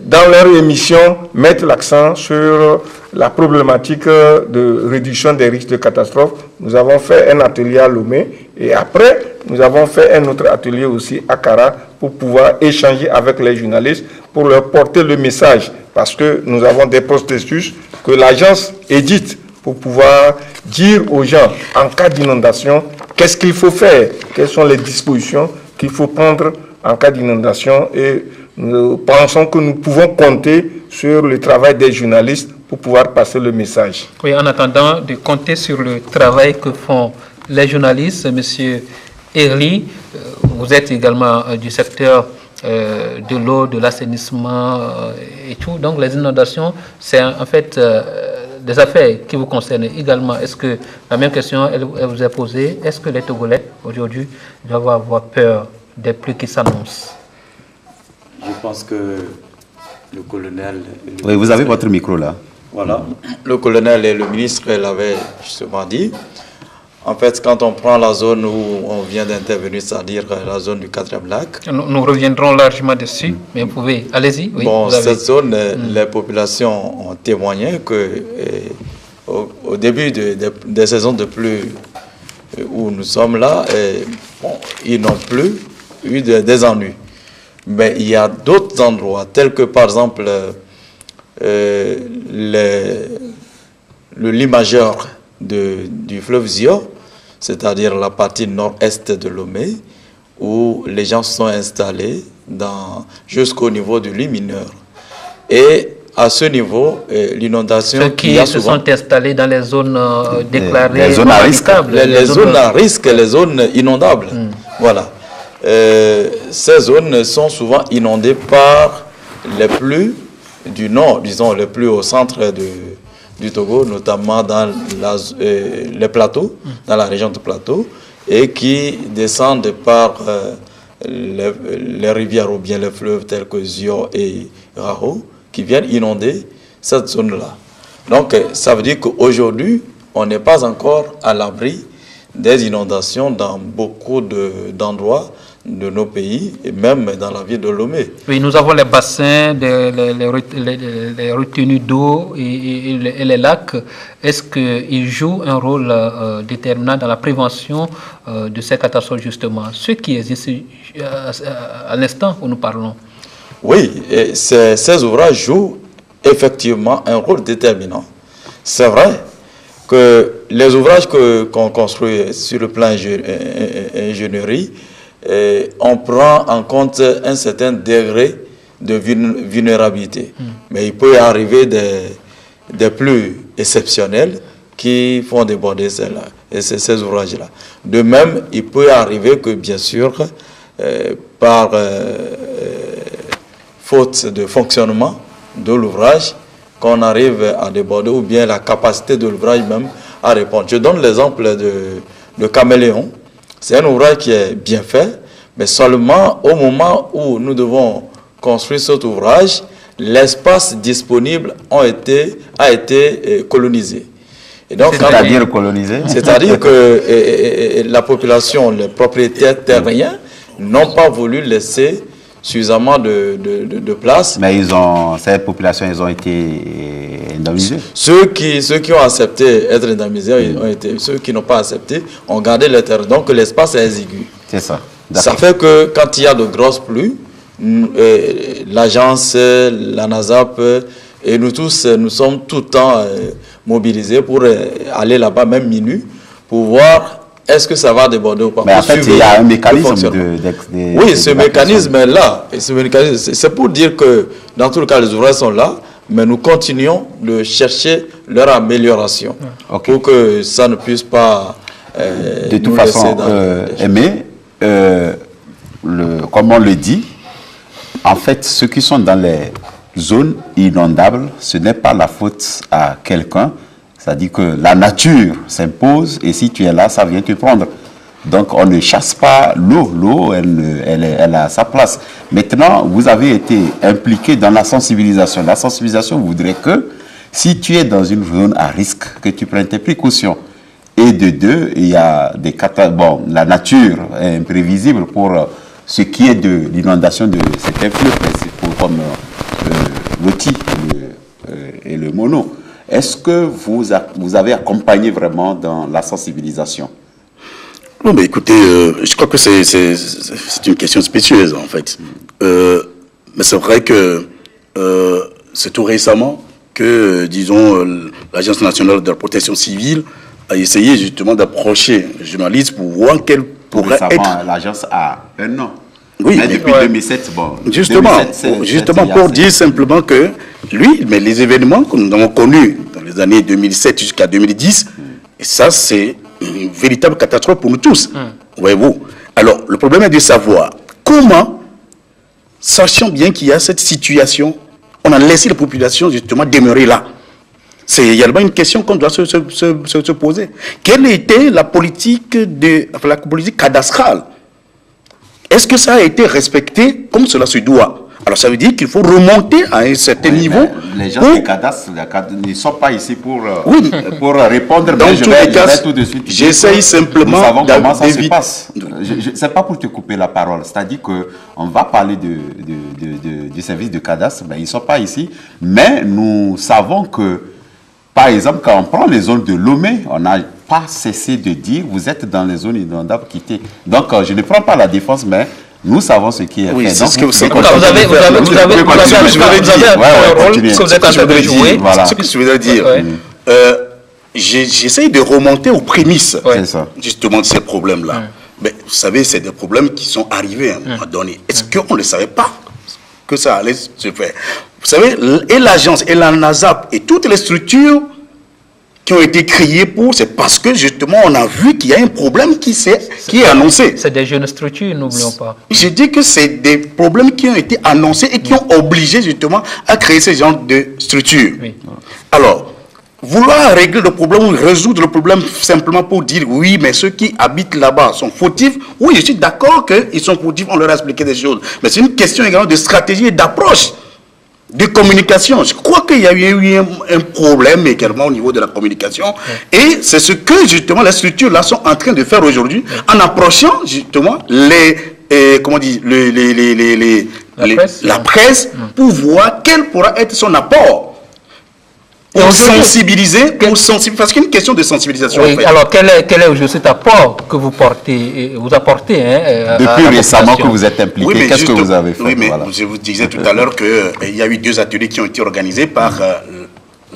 dans leur émission, mettent l'accent sur la problématique de réduction des risques de catastrophe. Nous avons fait un atelier à Lomé et après, nous avons fait un autre atelier aussi à Kara pour pouvoir échanger avec les journalistes pour leur porter le message. Parce que nous avons des processus que l'agence édite pour pouvoir dire aux gens, en cas d'inondation, qu'est-ce qu'il faut faire, quelles sont les dispositions qu'il faut prendre en cas d'inondation et nous pensons que nous pouvons compter sur le travail des journalistes pour pouvoir passer le message. Oui, en attendant de compter sur le travail que font les journalistes, Monsieur Erli, vous êtes également du secteur de l'eau, de l'assainissement et tout. Donc les inondations, c'est en fait des affaires qui vous concernent également. Est-ce que la même question elle vous est posée? Est-ce que les Togolais aujourd'hui doivent avoir peur des pluies qui s'annoncent? Je pense que le colonel... Oui, vous avez votre micro là. Voilà. Le colonel et le ministre l'avaient justement dit. En fait, quand on prend la zone où on vient d'intervenir, c'est-à-dire la zone du 4e lac... Nous reviendrons largement dessus, mais vous pouvez... Allez-y. Oui, bon, cette zone, les populations ont témoigné que au début des saisons de pluie où nous sommes là, bon, ils n'ont plus eu des ennuis. Mais il y a d'autres endroits, tels que par exemple le lit majeur du fleuve Zio, c'est-à-dire la partie nord-est de Lomé, où les gens sont installés jusqu'au niveau du lit mineur. Et à ce niveau, l'inondation... Ceux qui se sont installés dans les zones déclarées... Les zones à risque. Les zones à risque, les zones inondables. Voilà. Ces zones sont souvent inondées par les pluies du nord, disons les pluies au centre du Togo, notamment dans les plateaux, dans la région du plateau, et qui descendent par les rivières ou bien les fleuves tels que Zio et Raho, qui viennent inonder cette zone-là. Donc, ça veut dire qu'aujourd'hui, on n'est pas encore à l'abri des inondations dans beaucoup d'endroits de nos pays, et même dans la ville de Lomé. Oui, nous avons les bassins, les retenues d'eau et les lacs. Est-ce qu'ils jouent un rôle déterminant dans la prévention de ces catastrophes, justement, ceux qui existent à l'instant où nous parlons? Oui, et ces ouvrages jouent effectivement un rôle déterminant. C'est vrai que les ouvrages qu'on construit sur le plan ingénierie, on prend en compte un certain degré de vulnérabilité. Mais il peut y arriver des pluies exceptionnelles qui font déborder ces ouvrages-là. De même, il peut arriver que, bien sûr, par faute de fonctionnement de l'ouvrage, qu'on arrive à déborder, ou bien la capacité de l'ouvrage même à répondre. Je donne l'exemple de Caméléon. C'est un ouvrage qui est bien fait, mais seulement au moment où nous devons construire cet ouvrage, l'espace disponible a été colonisé. C'est-à-dire colonisé? C'est-à-dire que la population, les propriétaires terriens, n'ont pas voulu laisser suffisamment de place. Mais ces populations, elles ont été indemnisées. Ceux qui ont accepté être indemnisés ont été, ceux qui n'ont pas accepté ont gardé le terrain. Donc l'espace est exigu. C'est ça. Ça fait que quand il y a de grosses pluies, l'agence, la NASAP et nous tous, nous sommes tout le temps mobilisés pour aller là-bas, même minuit, pour voir est-ce que ça va déborder ou pas. Mais en fait, il y a un mécanisme oui, ce mécanisme est là. C'est pour dire que, dans tout le cas, les ouvrages sont là, mais nous continuons de chercher leur amélioration pour que ça ne puisse pas de toute façon, Aimé, comme on le dit, en fait, ceux qui sont dans les zones inondables, ce n'est pas la faute à quelqu'un. C'est-à-dire que la nature s'impose et si tu es là, ça vient te prendre. Donc on ne chasse pas l'eau. L'eau, elle a sa place. Maintenant, vous avez été impliqué dans la sensibilisation. La sensibilisation voudrait que si tu es dans une zone à risque, que tu prennes tes précautions. Et de deux, il y a des catastrophes. Bon, la nature est imprévisible pour ce qui est de l'inondation de certains fleuves principaux comme l'Oti et le Mono. Est-ce que vous avez accompagné vraiment dans la sensibilisation? Non, mais écoutez, je crois que c'est une question spécieuse, en fait. Mais c'est vrai que c'est tout récemment que, disons, l'Agence nationale de la protection civile a essayé justement d'approcher les journalistes pour voir quelle pourrait être... L'agence a un an. Oui, mais depuis 2007, bon. Justement, 2007, justement pour dire simplement que lui, mais les événements que nous avons connus dans les années 2007 jusqu'à 2010, et ça c'est une véritable catastrophe pour nous tous. Voyez-vous. Alors, le problème est de savoir comment, sachant bien qu'il y a cette situation, on a laissé la population justement demeurer là. C'est également une question qu'on doit se poser. Quelle était la politique cadastrale? Est-ce que ça a été respecté comme cela se doit? Alors ça veut dire qu'il faut remonter à un certain niveau. Les gens du cadastre ne sont pas ici pour répondre. Dans mais tous les cas, tout de suite. j'essaye simplement nous savons comment ça se passe. Ce n'est pas pour te couper la parole. C'est-à-dire qu'on va parler du service de cadastre. Ben, ils ne sont pas ici. Mais nous savons que, par exemple, quand on prend les zones de Lomé, on n'a pas cessé de dire vous êtes dans les zones inondables, quittez. Donc, je ne prends pas la défense, mais nous savons ce qui est fait. C'est donc, ce que vous avez un rôle que vous êtes en train de jouer. Ce que je veux dire. J'essaye de remonter aux prémices, justement, de ces problèmes-là. Mais vous savez, c'est des problèmes qui sont arrivés à un moment donné. Est-ce qu'on ne savait pas que ça allait se faire? Vous savez, et l'agence, et la NASAP, et toutes les structures qui ont été créées pour, c'est parce que justement on a vu qu'il y a un problème qui est annoncé. C'est des jeunes structures, n'oublions pas. Je dis que c'est des problèmes qui ont été annoncés et qui ont obligé justement à créer ce genre de structures. Oui. Alors, vouloir régler le problème ou résoudre le problème simplement pour dire oui, mais ceux qui habitent là-bas sont fautifs, oui, je suis d'accord qu'ils sont fautifs, on leur a expliqué des choses. Mais c'est une question également de stratégie et d'approche, de communication. Je crois qu'il y a eu un problème également au niveau de la communication. Et c'est ce que justement les structures là sont en train de faire aujourd'hui en approchant justement la presse pour voir quel pourra être son apport. Pour sensibiliser, parce qu'il y a une question de sensibilisation. Oui, en fait. alors quel est aujourd'hui cet apport que vous apportez depuis récemment que vous êtes impliqué, oui, qu'est-ce que vous avez fait? Oui, mais je vous disais tout à l'heure qu'il y a eu 2 ateliers qui ont été organisés par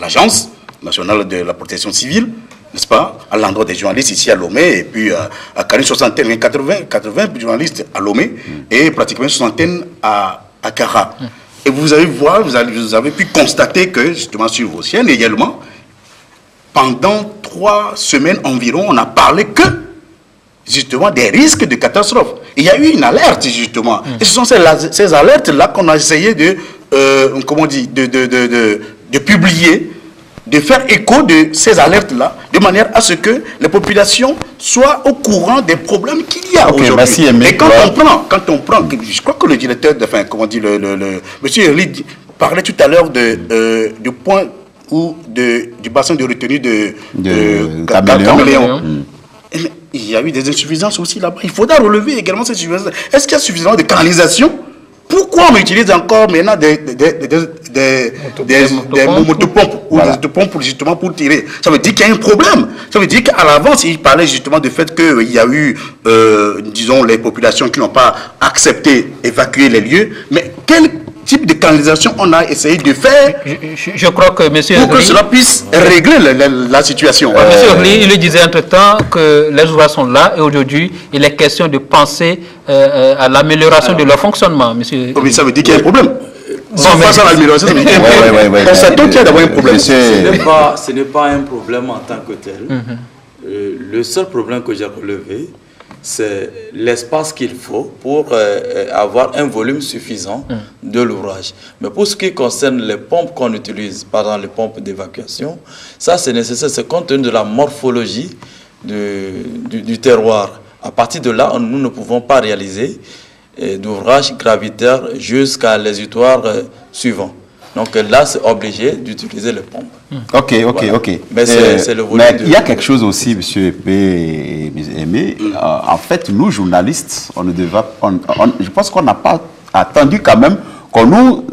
l'Agence nationale de la protection civile, n'est-ce pas, à l'endroit des journalistes ici à Lomé, et puis à Kari, 80 journalistes à Lomé, et pratiquement une soixantaine à Kara. Et vous avez pu constater que, justement, sur vos chaînes également, pendant 3 semaines environ, on n'a parlé que, justement, des risques de catastrophe. Il y a eu une alerte, justement. Et ce sont ces alertes-là qu'on a essayé de publier, de faire écho de ces alertes-là, de manière à ce que les populations soient au courant des problèmes qu'il y a aujourd'hui. Et quand on prend, je crois que le directeur, monsieur Erli parlait tout à l'heure du point ou du bassin de retenue de Caméléon. Il y a eu des insuffisances aussi là-bas. Il faudra relever également ces insuffisances. Est-ce qu'il y a suffisamment de canalisation? Pourquoi on utilise encore maintenant des motopompes ou des autopompes justement pour tirer? Ça veut dire qu'il y a un problème. Ça veut dire qu'à l'avance, il parlait justement du fait qu'il y a eu, disons, les populations qui n'ont pas accepté évacuer les lieux. Mais quel type de canalisation on a essayé de faire je crois que M. pour que cela puisse régler la situation. M. Erli, il disait entre-temps que les ouvrages sont là et aujourd'hui, il est question de penser à l'amélioration de leur fonctionnement. Monsieur. Mais ça veut dire qu'il y a un problème. Sans face à l'amélioration, ça veut dire qu'il y a un problème. Constatons qu'il y a d'abord un problème. Ce n'est pas un problème en tant que tel. Le seul problème que j'ai relevé, c'est l'espace qu'il faut pour avoir un volume suffisant de l'ouvrage. Mais pour ce qui concerne les pompes qu'on utilise, par exemple les pompes d'évacuation, ça c'est nécessaire, c'est compte tenu de la morphologie du terroir. À partir de là, nous ne pouvons pas réaliser d'ouvrage gravitaire jusqu'à l'exutoire suivant. Donc là, c'est obligé d'utiliser les pompes. Ok. Mais c'est le volume. Il y a quelque chose aussi, M. Epé et M. Aimé. En fait, nous, journalistes, je pense qu'on n'a pas attendu quand même qu'on nous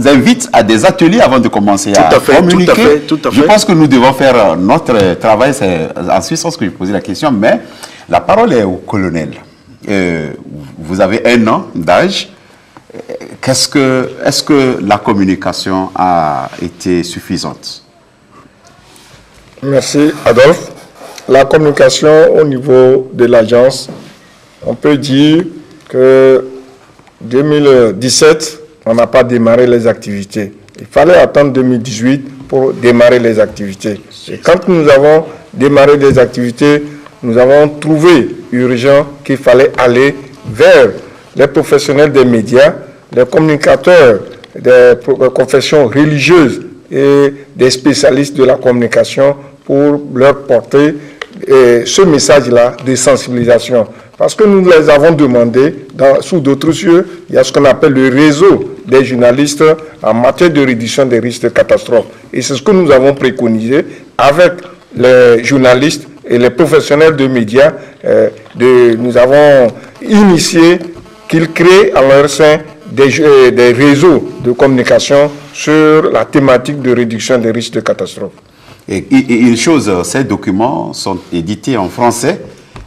invite à des ateliers avant de commencer à communiquer. Tout à fait. Je pense que nous devons faire notre travail. C'est en ce sens que je posais la question. Mais la parole est au colonel. Vous avez 1 an d'âge. Est-ce que la communication a été suffisante? Merci Adolphe. La communication au niveau de l'agence, on peut dire que 2017, on n'a pas démarré les activités. Il fallait attendre 2018 pour démarrer les activités. Et quand nous avons démarré les activités, nous avons trouvé urgent qu'il fallait aller vers les professionnels des médias, les communicateurs des confessions religieuses et des spécialistes de la communication pour leur porter ce message-là de sensibilisation. Parce que nous les avons demandé, sous d'autres cieux, il y a ce qu'on appelle le réseau des journalistes en matière de réduction des risques de catastrophe. Et c'est ce que nous avons préconisé avec les journalistes et les professionnels de médias. Nous avons initié qu'ils créent en leur sein des réseaux de communication sur la thématique de réduction des risques de catastrophe. Et une chose, ces documents sont édités en français.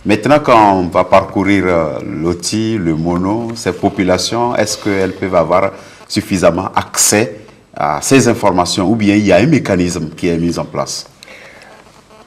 Maintenant, quand on va parcourir l'OTI, le mono, ces populations, est-ce qu'elles peuvent avoir suffisamment accès à ces informations ou bien il y a un mécanisme qui est mis en place?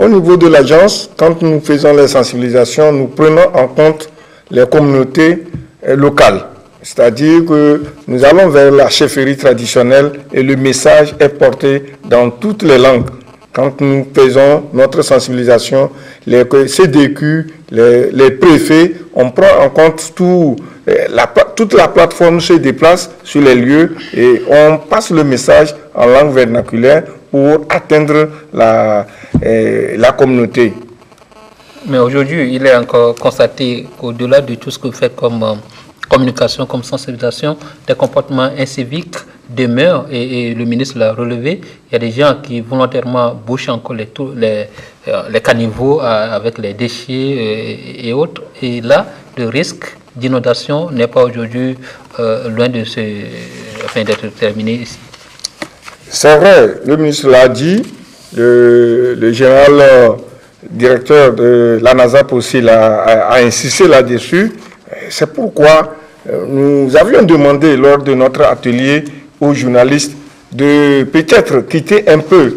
Au niveau de l'agence, quand nous faisons les sensibilisations, nous prenons en compte les communautés locales. C'est-à-dire que nous allons vers la chefferie traditionnelle et le message est porté dans toutes les langues. Quand nous faisons notre sensibilisation, les CDQ, les préfets, on prend en compte toute la plateforme se déplace sur les lieux et on passe le message en langue vernaculaire pour atteindre la communauté. Mais aujourd'hui, il est encore constaté qu'au-delà de tout ce que vous faites comme communication, comme sensibilisation, des comportements inciviques demeurent et le ministre l'a relevé. Il y a des gens qui volontairement bouchent encore les caniveaux avec les déchets et autres. Et là, le risque d'inondation n'est pas aujourd'hui loin de d'être terminé ici. C'est vrai, le ministre l'a dit, le général directeur de la NASAP aussi a insisté là-dessus. C'est pourquoi nous avions demandé lors de notre atelier aux journalistes de peut-être quitter un peu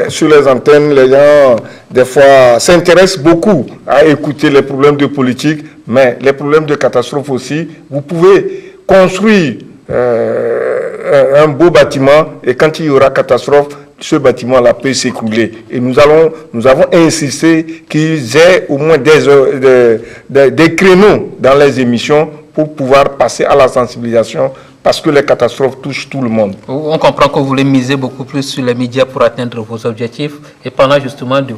sur les antennes. Les gens, des fois, s'intéressent beaucoup à écouter les problèmes de politique, mais les problèmes de catastrophe aussi. Vous pouvez construire un beau bâtiment et quand il y aura catastrophe, ce bâtiment-là peut s'écrouler. Et nous avons insisté qu'ils aient au moins des créneaux dans les émissions pour pouvoir passer à la sensibilisation parce que les catastrophes touchent tout le monde. On comprend que vous voulez miser beaucoup plus sur les médias pour atteindre vos objectifs. Et pendant justement de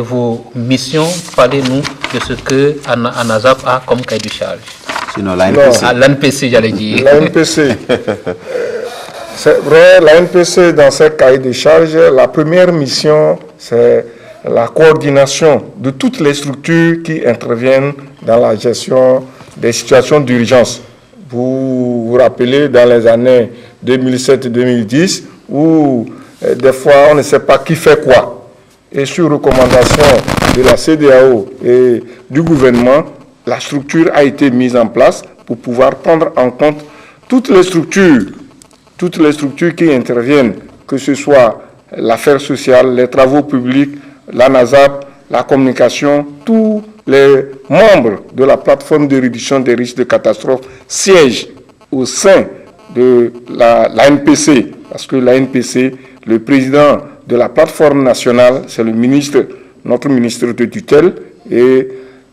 vos missions, parlez-nous de ce que ANASAP a comme cahier de charge. Sinon, l'ANPC. L'ANPC, j'allais dire. L'ANPC. C'est vrai, l'ANPC, dans ses cahiers de charge, la première mission, c'est la coordination de toutes les structures qui interviennent dans la gestion des situations d'urgence. Vous vous rappelez, dans les années 2007-2010, où des fois, on ne sait pas qui fait quoi. Et sur recommandation de la CEDEAO et du gouvernement, la structure a été mise en place pour pouvoir prendre en compte toutes les structures qui interviennent, que ce soit l'affaire sociale, les travaux publics, la NASAP, la communication, tous les membres de la plateforme de réduction des risques de catastrophe siègent au sein de l'ANPC, parce que l'ANPC, le président de la plateforme nationale, c'est notre ministre de tutelle, et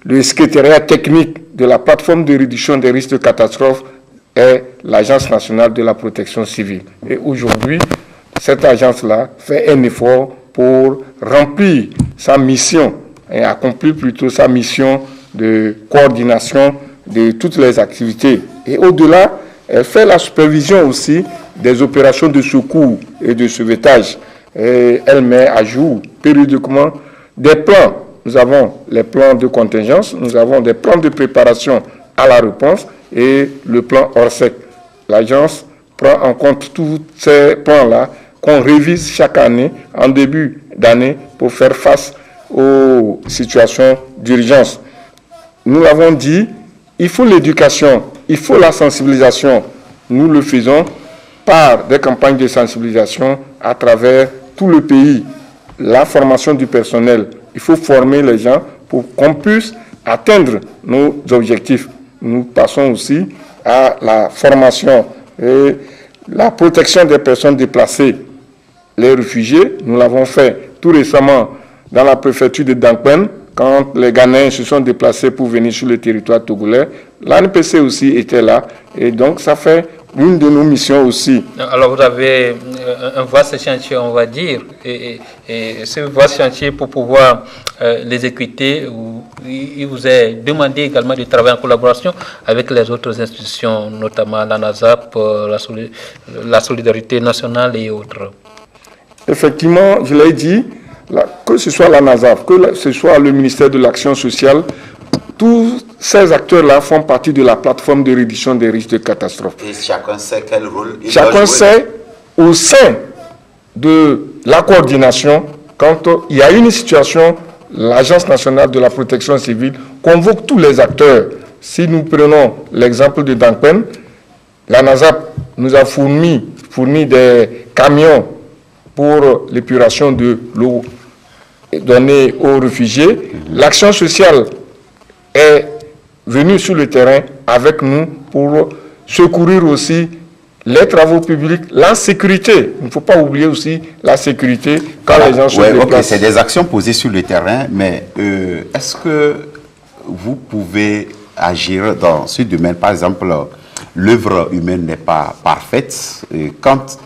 le secrétariat technique de la plateforme de réduction des risques de catastrophe est l'Agence nationale de la protection civile. Et aujourd'hui, cette agence-là fait un effort pour remplir sa mission et accomplir plutôt sa mission de coordination de toutes les activités. Et au-delà, elle fait la supervision aussi des opérations de secours et de sauvetage. Et elle met à jour périodiquement des plans. Nous avons les plans de contingence, nous avons des plans de préparation à la réponse et le plan Orsec. L'agence prend en compte tous ces plans-là qu'on révise chaque année, en début d'année, pour faire face aux situations d'urgence. Nous l'avons dit, il faut l'éducation, il faut la sensibilisation. Nous le faisons par des campagnes de sensibilisation à travers tout le pays. La formation du personnel, il faut former les gens pour qu'on puisse atteindre nos objectifs. nous passons aussi à la formation et la protection des personnes déplacées, les réfugiés. Nous l'avons fait tout récemment dans la préfecture de Dankpen, quand les Ghanéens se sont déplacés pour venir sur le territoire togolais. L'ANPC aussi était là, et donc ça fait une de nos missions aussi. Alors vous avez un vaste chantier, on va dire, et ce vaste chantier, pour pouvoir l'exécuter, il vous est demandé également de travailler en collaboration avec les autres institutions, notamment la NASAP, la Solidarité nationale et autres. Effectivement, je l'ai dit, que ce soit la NASAP, que ce soit le ministère de l'Action sociale, tous ces acteurs-là font partie de la plateforme de réduction des risques de catastrophe. Et chacun sait quel rôle il Chacun doit jouer. sait, au sein de la coordination, quand il y a une situation, l'Agence nationale de la protection civile convoque tous les acteurs. Si nous prenons l'exemple de Dankpen, la NASAP nous a fourni des camions pour l'épuration de l'eau donnée aux réfugiés. L'action sociale est venue sur le terrain avec nous pour secourir aussi les travaux publics, la sécurité. Il ne faut pas oublier aussi la sécurité quand les gens se déplacent. C'est des actions posées sur le terrain, mais est-ce que vous pouvez agir dans ce domaine? Par exemple, l'œuvre humaine n'est pas parfaite. Quand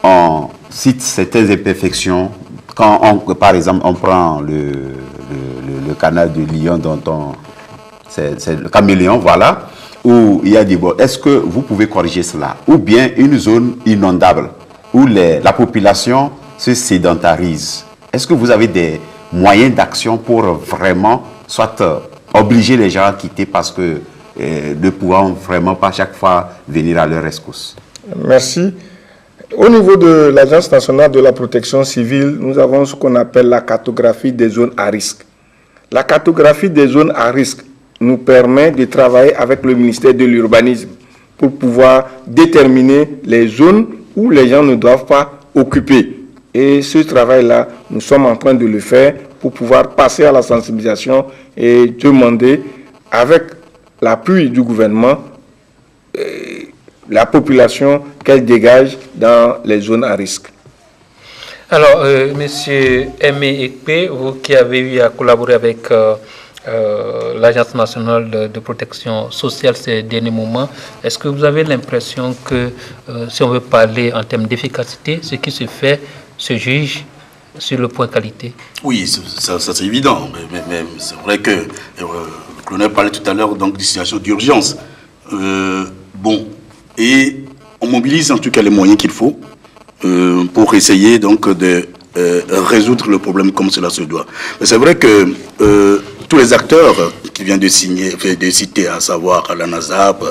on cite certaines imperfections, quand par exemple on prend le canal de Lyon dont c'est le caméléon, voilà, où il y a des bords. Est-ce que vous pouvez corriger cela? Ou bien une zone inondable où la population se sédentarise. Est-ce que vous avez des moyens d'action pour vraiment soit obliger les gens à quitter parce que ne pouvant vraiment pas chaque fois venir à leur rescousse? Merci. Au niveau de l'Agence nationale de la protection civile, nous avons ce qu'on appelle la cartographie des zones à risque. La cartographie des zones à risque nous permet de travailler avec le ministère de l'Urbanisme pour pouvoir déterminer les zones où les gens ne doivent pas occuper. Et ce travail-là, nous sommes en train de le faire pour pouvoir passer à la sensibilisation et demander, avec l'appui du gouvernement, la population qu'elle dégage dans les zones à risque. Alors, Monsieur Aimé Ekpe, vous qui avez eu à collaborer avec l'Agence nationale de protection sociale ces derniers moments, est-ce que vous avez l'impression que, si on veut parler en termes d'efficacité, ce qui se fait se juge sur le point qualité? Oui, ça c'est évident, mais c'est vrai que le colonel parlait tout à l'heure donc d'une situation d'urgence. Et on mobilise en tout cas les moyens qu'il faut pour essayer donc de résoudre le problème comme cela se doit. Mais c'est vrai que tous les acteurs qui viennent de citer, à savoir la NASAP,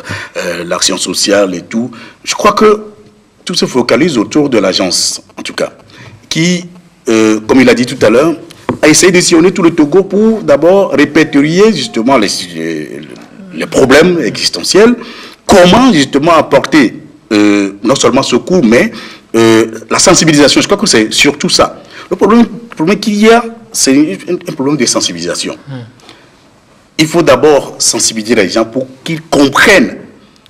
l'action sociale et tout, je crois que tout se focalise autour de l'agence, en tout cas, qui, comme il a dit tout à l'heure, a essayé de sillonner tout le Togo pour d'abord répertorier justement les problèmes existentiels, comment justement apporter non seulement secours, mais la sensibilisation. Je crois que c'est surtout ça. Le problème qu'il y a, c'est un problème de sensibilisation. Il faut d'abord sensibiliser les gens pour qu'ils comprennent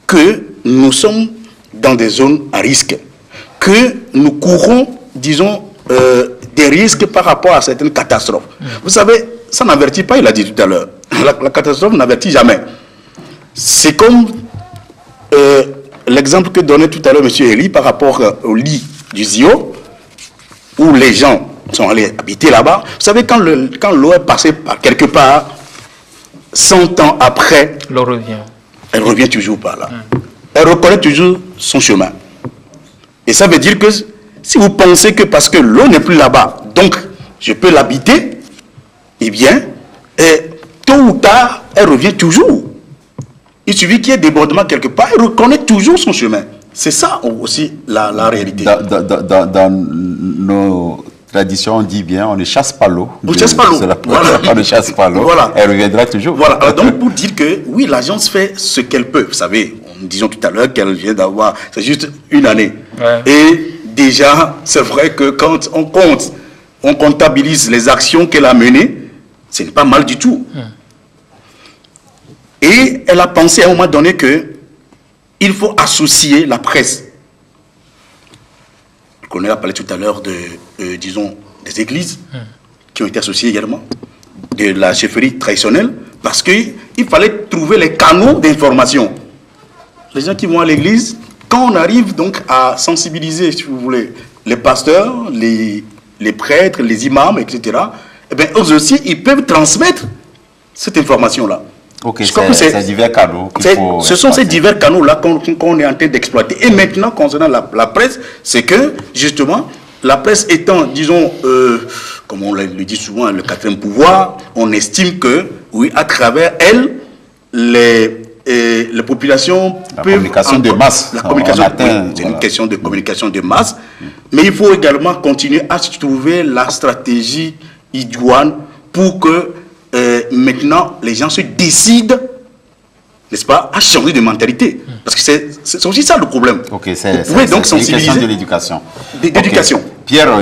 que nous sommes dans des zones à risque, que nous courons, disons, des risques par rapport à certaines catastrophes. Vous savez, ça n'avertit pas, il a dit tout à l'heure. La catastrophe n'avertit jamais. C'est comme l'exemple que donnait tout à l'heure M. Elie par rapport au lit du Zio, où les gens sont allés habiter là-bas. Vous savez, quand l'eau est passée par quelque part, 100 ans après, l'eau revient. Elle revient toujours par là. Elle reconnaît toujours son chemin. Et ça veut dire que si vous pensez que parce que l'eau n'est plus là-bas, donc je peux l'habiter, eh bien, tôt ou tard, elle revient toujours. Il suffit qu'il y ait débordement quelque part, elle reconnaît toujours son chemin. C'est ça aussi la réalité. Dans nos traditions, on dit bien, on ne chasse pas l'eau. On ne chasse pas l'eau. Voilà. On ne chasse pas l'eau. Voilà. Elle reviendra toujours. Voilà. Alors donc pour dire que oui, l'agence fait ce qu'elle peut. Vous savez, disons tout à l'heure qu'elle vient d'avoir, c'est juste une année. Ouais. Et déjà, c'est vrai que quand on compte, on comptabilise les actions qu'elle a menées, ce n'est pas mal du tout. Alors, M. Aimé Ekpe, vous qui avez eu à collaborer avec l'Agence nationale de protection sociale ces derniers moments, est-ce que vous avez l'impression que, si on veut parler en termes d'efficacité, ce qui se fait se juge sur le point qualité? Et elle a pensé à un moment donné qu'il faut associer la presse. Le colonel a parlé tout à l'heure disons, des églises qui ont été associées également, de la chefferie traditionnelle, parce qu'il fallait trouver les canaux d'information. Les gens qui vont à l'église, quand on arrive donc à sensibiliser, si vous voulez, les pasteurs, les prêtres, les imams, etc., eh bien, eux aussi, ils peuvent transmettre cette information-là. Ok, c'est divers canaux. Ce sont ces divers canaux-là qu'on est en train d'exploiter. Et maintenant, concernant la presse, c'est que, justement, la presse étant, disons, comme on le dit souvent, le quatrième pouvoir, on estime que, oui, à travers elle, les populations la communication de masse. La communication, c'est une question de communication de masse. Mais il faut également continuer à trouver la stratégie idoine pour que maintenant les gens se décident, n'est-ce pas, à changer de mentalité. Parce que c'est aussi ça le problème. Ok, c'est donc une question de l'éducation. D'éducation. Okay. Pierre,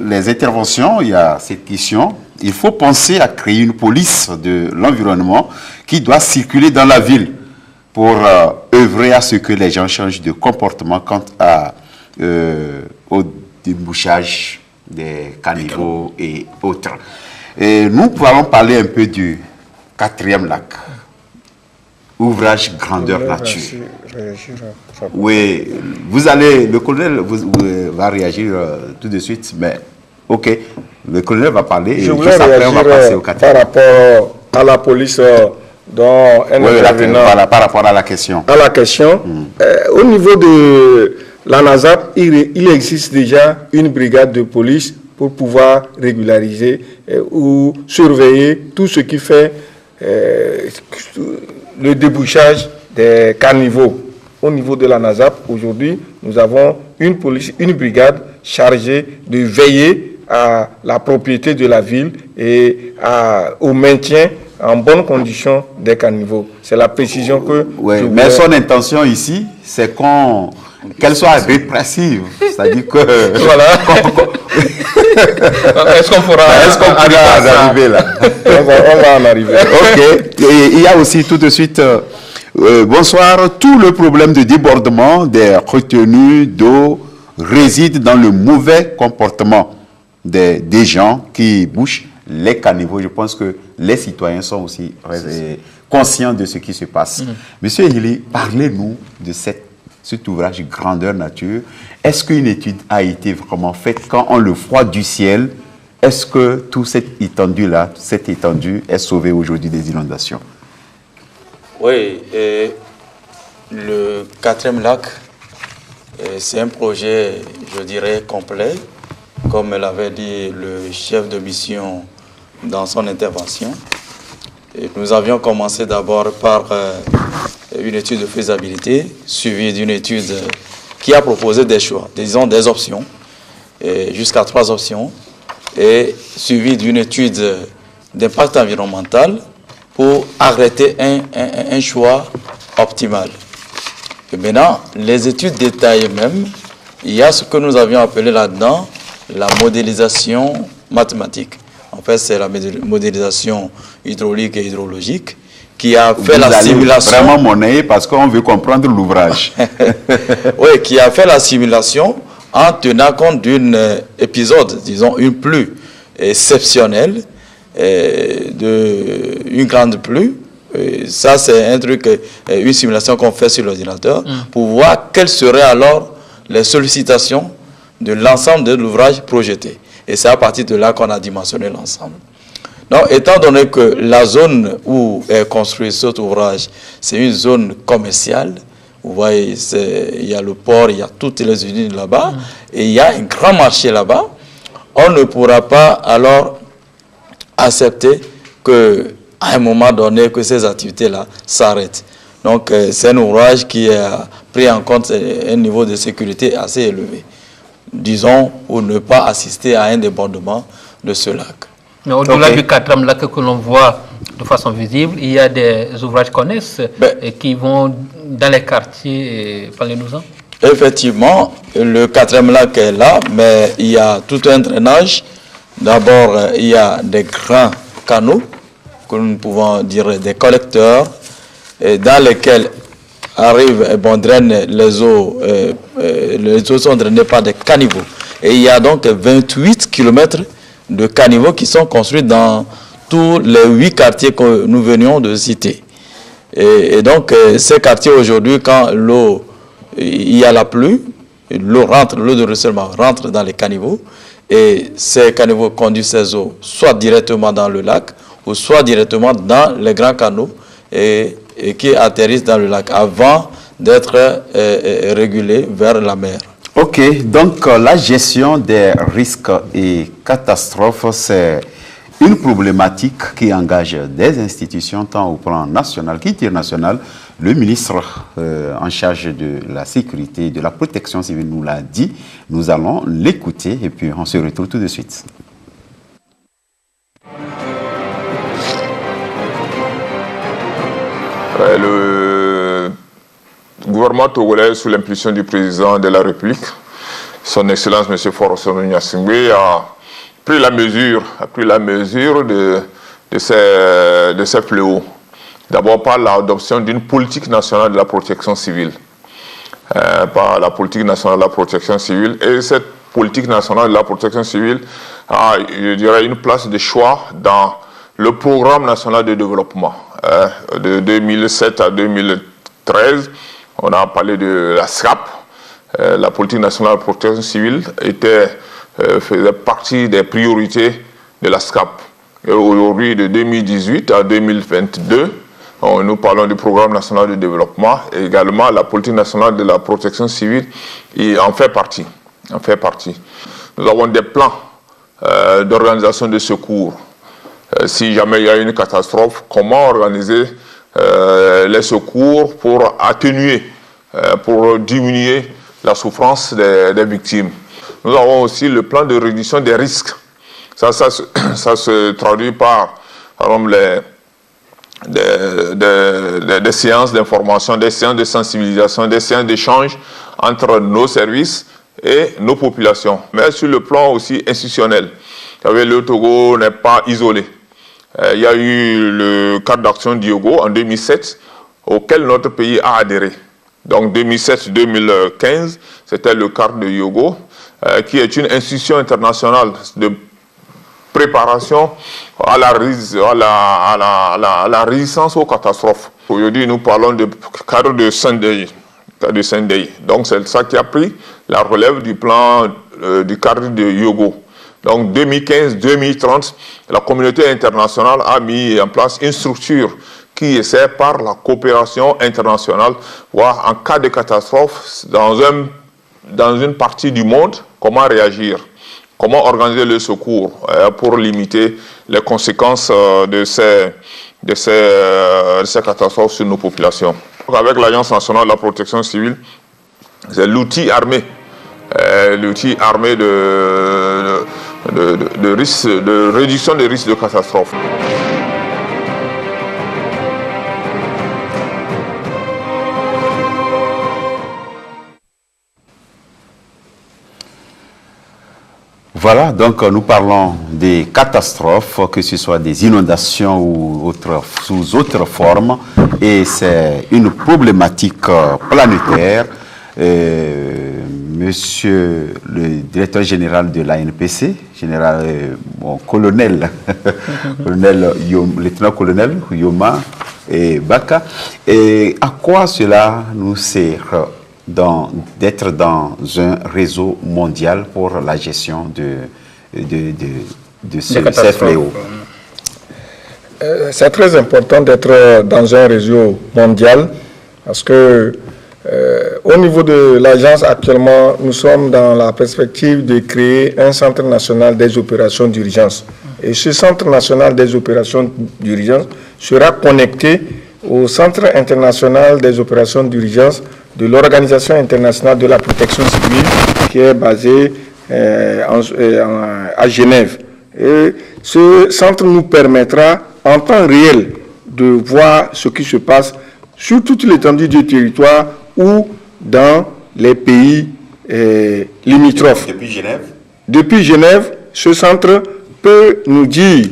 les interventions, il y a cette question. Il faut penser à créer une police de l'environnement qui doit circuler dans la ville pour œuvrer à ce que les gens changent de comportement quant au débouchage des caniveaux et autres. Et nous allons parler un peu du 4e lac, ouvrage grandeur nature. Oui, le colonel va réagir tout de suite, mais ok, le colonel va parler et je juste après on va passer au 4e. Par rapport à la police dont un intervenant... Par rapport à la question. À la question, au niveau de la NASAP, il existe déjà une brigade de police pour pouvoir régulariser ou surveiller tout ce qui fait le débouchage des caniveaux. Au niveau de la NASAP, aujourd'hui, nous avons une brigade chargée de veiller à la propriété de la ville et au maintien en bonne condition des caniveaux. C'est la précision que... Oui, mais son intention ici, c'est qu'elle soit répressive. C'est-à-dire que... Voilà. Est-ce qu'on pourra arriver là? On va en arriver. Ok. Et il y a aussi tout de suite... bonsoir. Tout le problème de débordement des retenues d'eau réside dans le mauvais comportement des gens qui bouchent les caniveaux. Je pense que les citoyens sont aussi conscients de ce qui se passe. Monsieur Hili, parlez-nous de cet ouvrage grandeur nature. Est-ce qu'une étude a été vraiment faite quand on le froid du ciel? Est-ce que toute cette étendue-là, cette étendue est sauvée aujourd'hui des inondations? Oui, le 4e lac, c'est un projet, je dirais, complet, comme l'avait dit le chef de mission dans son intervention. Et nous avions commencé d'abord par une étude de faisabilité, suivie d'une étude qui a proposé des choix, disons des options, jusqu'à 3 options, et suivie d'une étude d'impact environnemental pour arrêter un choix optimal. Et maintenant, les études détaillées même, il y a ce que nous avions appelé là-dedans la modélisation mathématique. En fait, c'est la modélisation hydraulique et hydrologique qui a fait la simulation. Vraiment monnaie parce qu'on veut comprendre l'ouvrage. Oui, qui a fait la simulation en tenant compte d'un épisode, disons une pluie exceptionnelle, une grande pluie. Ça, c'est un truc, une simulation qu'on fait sur l'ordinateur pour voir quelles seraient alors les sollicitations de l'ensemble de l'ouvrage projeté. Et c'est à partir de là qu'on a dimensionné l'ensemble. Donc, étant donné que la zone où est construit cet ouvrage, c'est une zone commerciale, vous voyez, il y a le port, il y a toutes les usines là-bas, et il y a un grand marché là-bas, on ne pourra pas alors accepter que, à un moment donné, que ces activités-là s'arrêtent. Donc, c'est un ouvrage qui a pris en compte un niveau de sécurité assez élevé, disons, pour ne pas assister à un débordement de ce lac. Mais au-delà du 4e lac que l'on voit de façon visible, il y a des ouvrages connexes qui vont dans les quartiers. Parlez-nous-en. Effectivement, le 4e lac est là, mais il y a tout un drainage. D'abord, il y a des grands canaux, que nous pouvons dire des collecteurs, dans lesquels arrivent et drainent les eaux sont drainées par des caniveaux. Et il y a donc 28 km de caniveaux qui sont construits dans tous les 8 quartiers que nous venions de citer. Et donc, ces quartiers aujourd'hui, quand il y a la pluie, l'eau de ruissellement rentre dans les caniveaux, et ces caniveaux conduisent ces eaux soit directement dans le lac, ou soit directement dans les grands canaux, et qui atterrissent dans le lac avant d'être régulés vers la mer. Ok, donc la gestion des risques et catastrophes, c'est une problématique qui engage des institutions tant au plan national qu'international. Le ministre en charge de la sécurité et de la protection civile nous l'a dit. Nous allons l'écouter et puis on se retrouve tout de suite. Le gouvernement togolais, sous l'impulsion du président de la République, son Excellence M. Faure Gnassingbé, a pris la mesure de ces fléaux. D'abord par l'adoption d'une politique nationale de la protection civile. Par la politique nationale de la protection civile. Et cette politique nationale de la protection civile a, je dirais, une place de choix dans le programme national de développement. De 2007 à 2013, on a parlé de la SCAP. La politique nationale de protection civile faisait partie des priorités de la SCAP. Et aujourd'hui, de 2018 à 2022, nous parlons du programme national de développement et également la politique nationale de la protection civile en fait partie. Nous avons des plans d'organisation de secours. Si jamais il y a une catastrophe, comment organiser les secours pour atténuer, pour diminuer la souffrance des victimes. Nous avons aussi le plan de réduction des risques. Ça se traduit par exemple, des séances d'information, des séances de sensibilisation, des séances d'échange entre nos services et nos populations. Mais sur le plan aussi institutionnel, le Togo n'est pas isolé. Il y a eu le cadre d'action Diogo en 2007 auquel notre pays a adhéré. Donc 2007-2015, c'était le cadre de Diogo qui est une institution internationale de préparation à la résistance aux catastrophes. Aujourd'hui, nous parlons de cadre de Sendai. Donc c'est ça qui a pris la relève du plan du cadre de Diogo. Donc 2015-2030, la communauté internationale a mis en place une structure qui essaie par la coopération internationale, voir en cas de catastrophe dans une partie du monde, comment réagir, comment organiser le secours pour limiter les conséquences de ces catastrophes sur nos populations. Donc avec l'Agence nationale de la protection civile, c'est l'outil armé de réduction des risques de catastrophe. Voilà, donc nous parlons des catastrophes, que ce soit des inondations ou sous autres formes, et c'est une problématique planétaire. Monsieur le directeur général de l'ANPC, lieutenant-colonel Yoma et Baka, et à quoi cela nous sert d'être dans un réseau mondial pour la gestion de ces fléaux? C'est très important d'être dans un réseau mondial parce que au niveau de l'agence actuellement, nous sommes dans la perspective de créer un centre national des opérations d'urgence. Et ce centre national des opérations d'urgence sera connecté au centre international des opérations d'urgence de l'Organisation internationale de la protection civile qui est basée à Genève. Et ce centre nous permettra en temps réel de voir ce qui se passe sur toute l'étendue du territoire ou dans les pays limitrophes. Depuis Genève? Depuis Genève, ce centre peut nous dire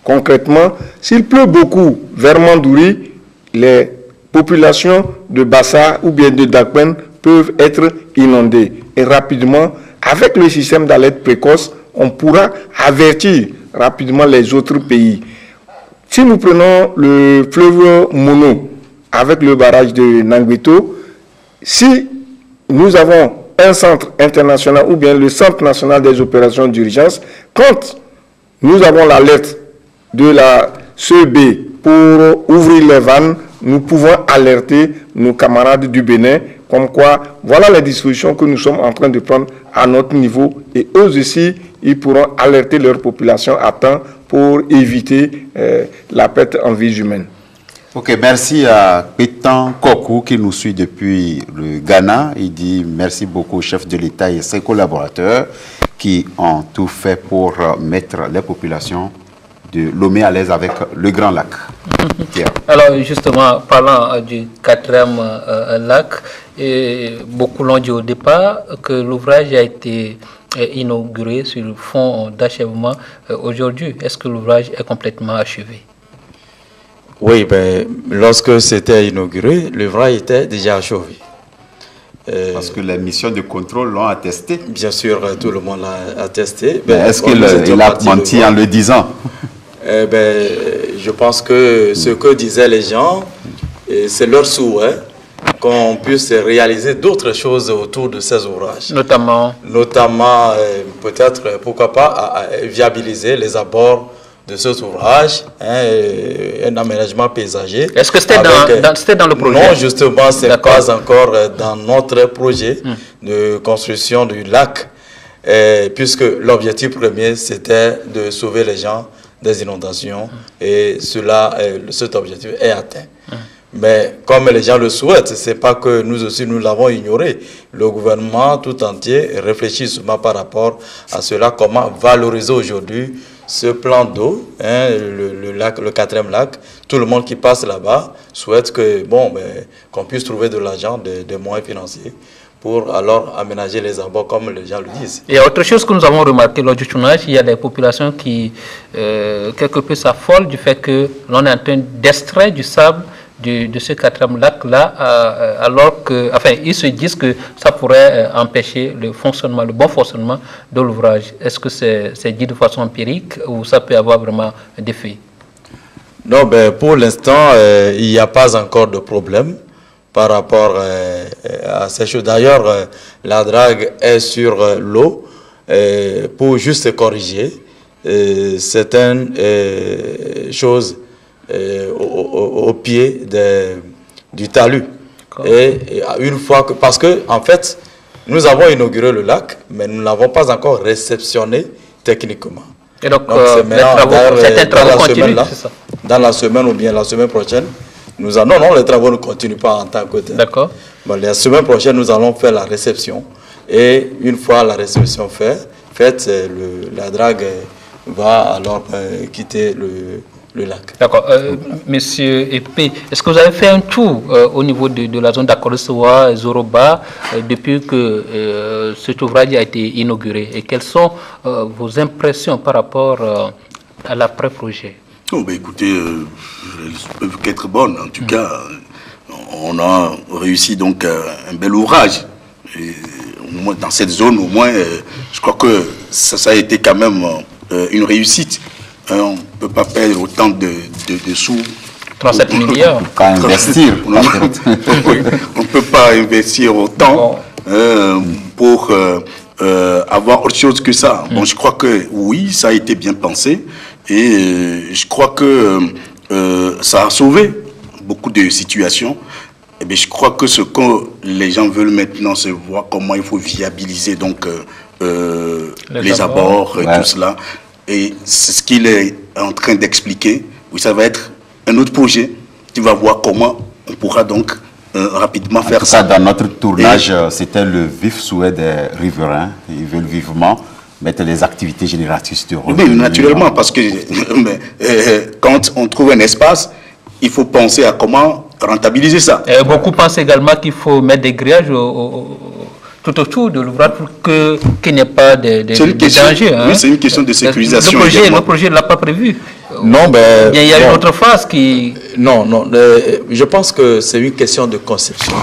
concrètement s'il pleut beaucoup vers Mandouri, les populations de Bassa ou bien de Dakben peuvent être inondées. Et rapidement, avec le système d'alerte précoce, on pourra avertir rapidement les autres pays. Si nous prenons le fleuve Mono avec le barrage de Nanguito, si nous avons un centre international ou bien le centre national des opérations d'urgence, quand nous avons l'alerte de la CEB pour ouvrir les vannes, nous pouvons alerter nos camarades du Bénin, comme quoi, voilà les dispositions que nous sommes en train de prendre à notre niveau, et eux aussi, ils pourront alerter leur population à temps pour éviter la perte en vies humaines. Ok, merci à Pétan Kokou qui nous suit depuis le Ghana. Il dit merci beaucoup au chef de l'État et ses collaborateurs qui ont tout fait pour mettre les populations de Lomé à l'aise avec le Grand Lac. Alors justement, parlant du 4e lac, beaucoup l'ont dit au départ que l'ouvrage a été inauguré sur le fond d'achèvement aujourd'hui. Est-ce que l'ouvrage est complètement achevé? Oui, ben, lorsque c'était inauguré, l'ouvrage était déjà achevé. Parce que les missions de contrôle l'ont attesté. Bien sûr, tout le monde l'a attesté. Est-ce qu'il a menti en le disant? Je pense que ce que disaient les gens, c'est leur souhait qu'on puisse réaliser d'autres choses autour de ces ouvrages. Notamment peut-être, pourquoi pas, viabiliser les abords de cet ouvrage, un aménagement paysager. Est-ce que c'était dans le projet? Non, justement, ce n'est pas encore dans notre projet de construction du lac, puisque l'objectif premier, c'était de sauver les gens des inondations, et cet objectif est atteint. Mais comme les gens le souhaitent, ce n'est pas que nous aussi nous l'avons ignoré. Le gouvernement tout entier réfléchit souvent par rapport à cela, comment valoriser aujourd'hui ce plan d'eau, le lac, le 4e lac. Tout le monde qui passe là-bas souhaite que, qu'on puisse trouver de l'argent, des moyens financiers pour alors aménager les abords comme les gens le disent. Il y a autre chose que nous avons remarqué lors du tournage, il y a des populations qui quelque peu s'affolent du fait que l'on est en train d'extraire du sable de ce 4e lac-là, alors que, ils se disent que ça pourrait empêcher le bon fonctionnement de l'ouvrage. Est-ce que c'est dit de façon empirique ou ça peut avoir vraiment des faits? Non, pour l'instant, il n'y a pas encore de problème par rapport à ces choses. D'ailleurs, la drague est sur l'eau pour juste corriger certaines choses au pied du talus. Et une fois que, parce que en fait, nous avons inauguré le lac, mais nous ne l'avons pas encore réceptionné techniquement. Et donc certains travaux continuent, c'est ça? Dans la semaine ou bien la semaine prochaine, nous allons, non, les travaux ne continuent pas en tant que tel. D'accord. La semaine prochaine, nous allons faire la réception. Et une fois la réception faite, la drague va alors quitter le lac. D'accord. Monsieur Epé, est-ce que vous avez fait un tour au niveau de la zone d'Akorosoa, Zoroba, depuis que cet ouvrage a été inauguré? Et quelles sont vos impressions par rapport à l'après-projet? Écoutez, elles peuvent qu'être bonnes. En tout cas, on a réussi donc un bel ouvrage. Et, dans cette zone, au moins, je crois que ça a été quand même une réussite. On ne peut pas perdre autant de sous. 37 milliards. Qu'à investir. On ne peut pas investir autant pour avoir autre chose que ça. Bon, je crois que oui, ça a été bien pensé. Et je crois que ça a sauvé beaucoup de situations. Et bien, je crois que ce que les gens veulent maintenant, c'est voir comment il faut viabiliser donc, les abords et tout cela. Et c'est ce qu'il est en train d'expliquer. Oui, ça va être un autre projet. Tu vas voir comment on pourra donc rapidement faire ça. Dans notre tournage, c'était le vif souhait des riverains. Ils veulent vivement mettre les activités génératrices de revenus. Oui, naturellement, parce que quand on trouve un espace, il faut penser à comment rentabiliser ça. Et beaucoup pensent également qu'il faut mettre des grillages tout autour de l'ouvrage pour qu'il n'y ait pas de danger. Oui, c'est une question de sécurisation. Le projet ne l'a pas prévu. Non, mais... Il y a une autre phase qui... Non, je pense que c'est une question de conception.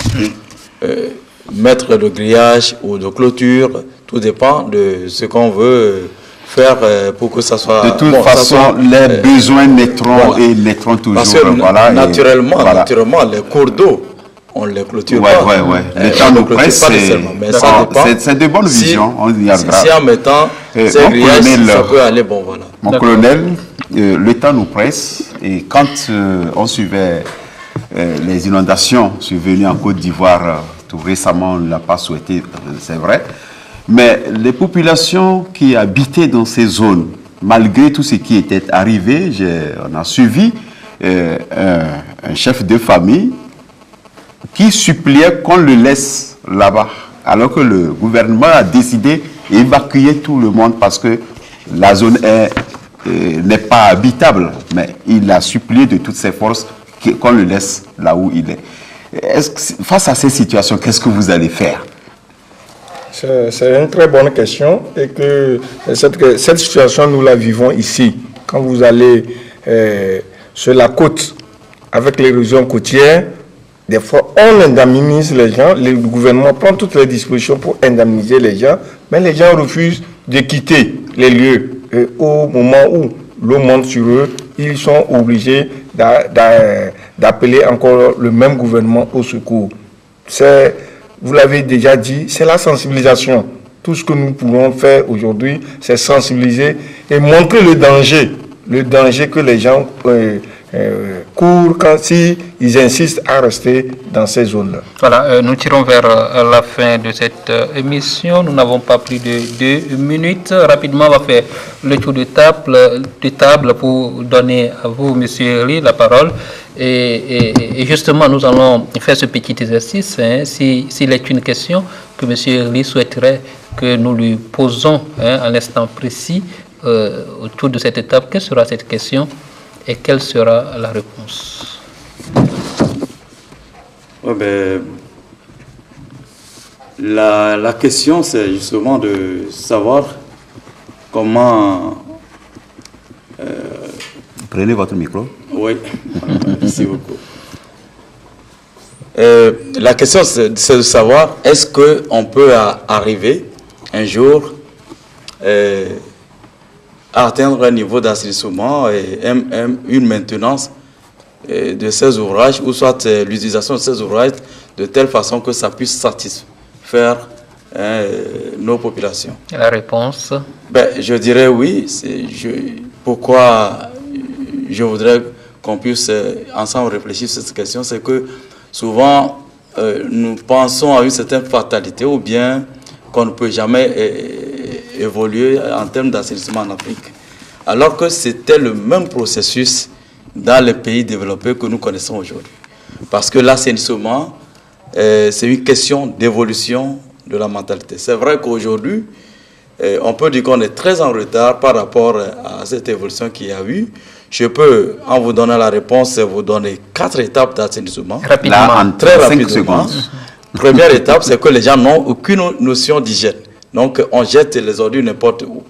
Mettre le grillage ou de clôture, tout dépend de ce qu'on veut faire pour que ça soit... De toute façon, les besoins naîtront et naîtront toujours. Parce que naturellement, les cours d'eau, on les clôture pas. Le temps nous presse, c'est de bonnes visions. Si en mettant ces grillages, ça peut aller, bon voilà. Mon colonel, le temps nous presse et quand on suivait les inondations survenues en Côte d'Ivoire, tout récemment, on ne l'a pas souhaité, c'est vrai, mais les populations qui habitaient dans ces zones, malgré tout ce qui était arrivé, on a suivi un chef de famille qui suppliait qu'on le laisse là-bas, alors que le gouvernement a décidé d'évacuer tout le monde parce que la zone n'est pas habitable, mais il a supplié de toutes ses forces qu'on le laisse là où il est. Face à ces situations, qu'est-ce que vous allez faire? C'est une très bonne question et que cette situation, nous la vivons ici. Quand vous allez sur la côte avec les régions côtières, des fois on indemnise les gens, le gouvernement prend toutes les dispositions pour indemniser les gens, mais les gens refusent de quitter les lieux. Et au moment où l'eau monte sur eux, ils sont obligés d'appeler encore le même gouvernement au secours. Vous l'avez déjà dit, c'est la sensibilisation. Tout ce que nous pouvons faire aujourd'hui, c'est sensibiliser et montrer le danger que les gens courent s'ils insistent à rester dans ces zones-là. Voilà, nous tirons vers la fin de cette émission. Nous n'avons pas plus de 2 minutes. Rapidement, on va faire le tour de table pour donner à vous, M. Herly, la parole. Et justement, nous allons faire ce petit exercice. S'il est une question que M. Herly souhaiterait que nous lui posons à l'instant précis autour de cette étape, quelle sera cette question et quelle sera la réponse? La question, c'est justement de savoir comment... Prenez votre micro. Oui, merci beaucoup. La question, c'est de savoir, est-ce qu'on peut arriver un jour à atteindre un niveau d'assainissement et une maintenance de ces ouvrages, ou soit l'utilisation de ces ouvrages de telle façon que ça puisse satisfaire nos populations. La réponse? Je dirais oui. Pourquoi je voudrais qu'on puisse ensemble réfléchir sur cette question, c'est que souvent nous pensons à une certaine fatalité ou bien qu'on ne peut jamais évoluer en termes d'assainissement en Afrique. Alors que c'était le même processus dans les pays développés que nous connaissons aujourd'hui. Parce que l'assainissement, c'est une question d'évolution de la mentalité. C'est vrai qu'aujourd'hui, on peut dire qu'on est très en retard par rapport à cette évolution qu'il y a eu. Je peux, en vous donnant la réponse, vous donner 4 étapes d'assainissement. Rapidement, très rapidement. Première étape, c'est que les gens n'ont aucune notion d'hygiène. Donc, on jette les ordures n'importe où.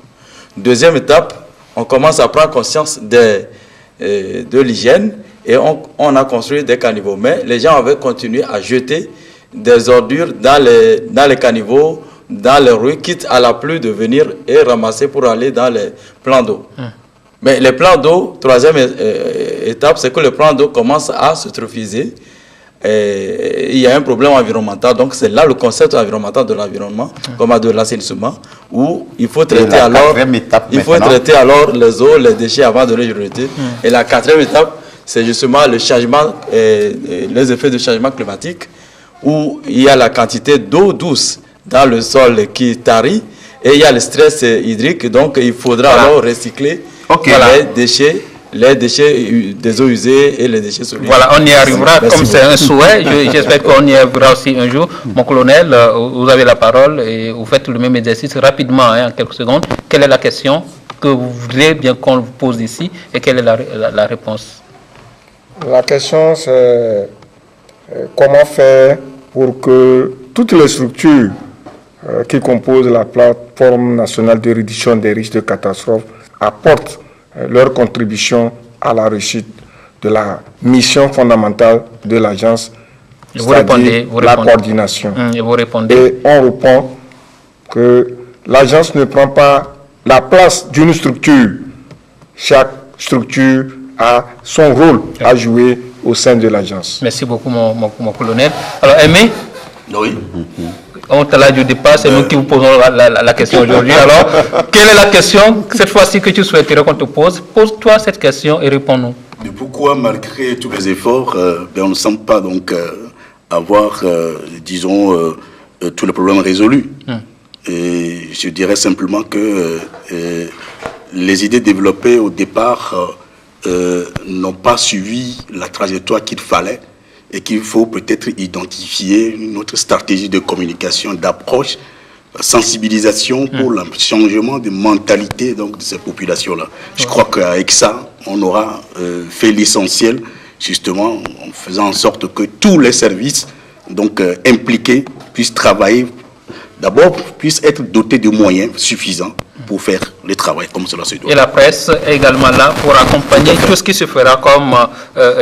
Deuxième étape, on commence à prendre conscience de l'hygiène et on a construit des caniveaux. Mais les gens avaient continué à jeter des ordures dans les caniveaux, dans les rues, quitte à la pluie de venir et ramasser pour aller dans les plans d'eau. Mais les plans d'eau, troisième étape, c'est que le plan d'eau commence à se trophiser. Il y a un problème environnemental, donc c'est là le concept environnemental de l'environnement, comme de l'assainissement, où il faut traiter alors les eaux, les déchets avant de les jeter. Et la quatrième étape, c'est justement le changement, les effets du changement climatique, où il y a la quantité d'eau douce dans le sol qui tarit, et il y a le stress hydrique, donc il faudra alors recycler les déchets des eaux usées et les déchets solides. Voilà, on y arrivera. Comme c'est un souhait, j'espère qu'on y arrivera aussi un jour. Mon colonel, vous avez la parole et vous faites le même exercice rapidement, en quelques secondes. Quelle est la question que vous voulez bien qu'on vous pose ici et quelle est la réponse? La question, c'est comment faire pour que toutes les structures qui composent la plateforme nationale de réduction des risques de catastrophes apportent leur contribution à la réussite de la mission fondamentale de l'agence, c'est-à-dire la coordination. Et vous répondez. Et on répond que l'agence ne prend pas la place d'une structure. Chaque structure a son rôle à jouer au sein de l'agence. Merci beaucoup, mon colonel. Alors, Aimé, oui. On t'a dit au départ, c'est nous qui vous posons la question aujourd'hui. Alors, quelle est la question, cette fois-ci, que tu souhaiterais qu'on te pose? Pose-toi cette question et réponds-nous. Pourquoi, malgré tous les efforts, on ne semble pas donc avoir, disons, tous les problèmes résolus? Et je dirais simplement que les idées développées au départ n'ont pas suivi la trajectoire qu'il fallait et qu'il faut peut-être identifier une autre stratégie de communication, d'approche, sensibilisation pour le changement de mentalité donc, de ces populations-là. Je crois qu'avec ça, on aura fait l'essentiel, justement, en faisant en sorte que tous les services donc, impliqués puissent travailler, d'abord puissent être dotés de moyens suffisants pour faire le travail comme cela se doit. Et la presse est également là pour accompagner tout ce qui se fera comme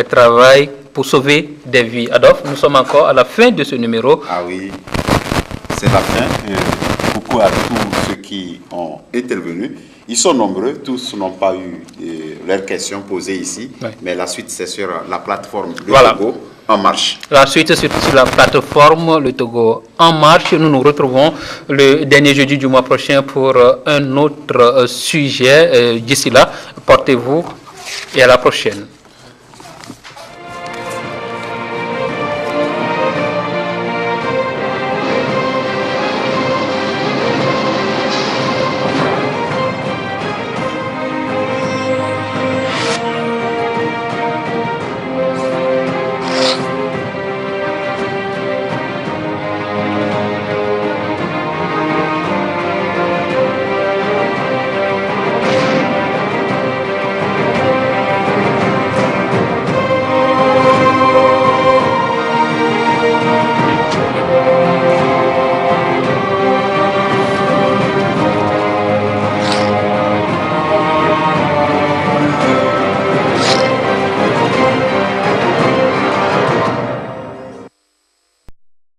travail pour sauver des vies. Adolphe, nous sommes encore à la fin de ce numéro. Ah oui, c'est la fin. Beaucoup à tous ceux qui ont intervenu. Ils sont nombreux, tous n'ont pas eu leurs questions posées ici, mais la suite c'est sur la plateforme de Togo En Marche. La suite sur la plateforme Le Togo En Marche. Nous nous retrouvons le dernier jeudi du mois prochain pour un autre sujet. D'ici là, portez-vous et à la prochaine.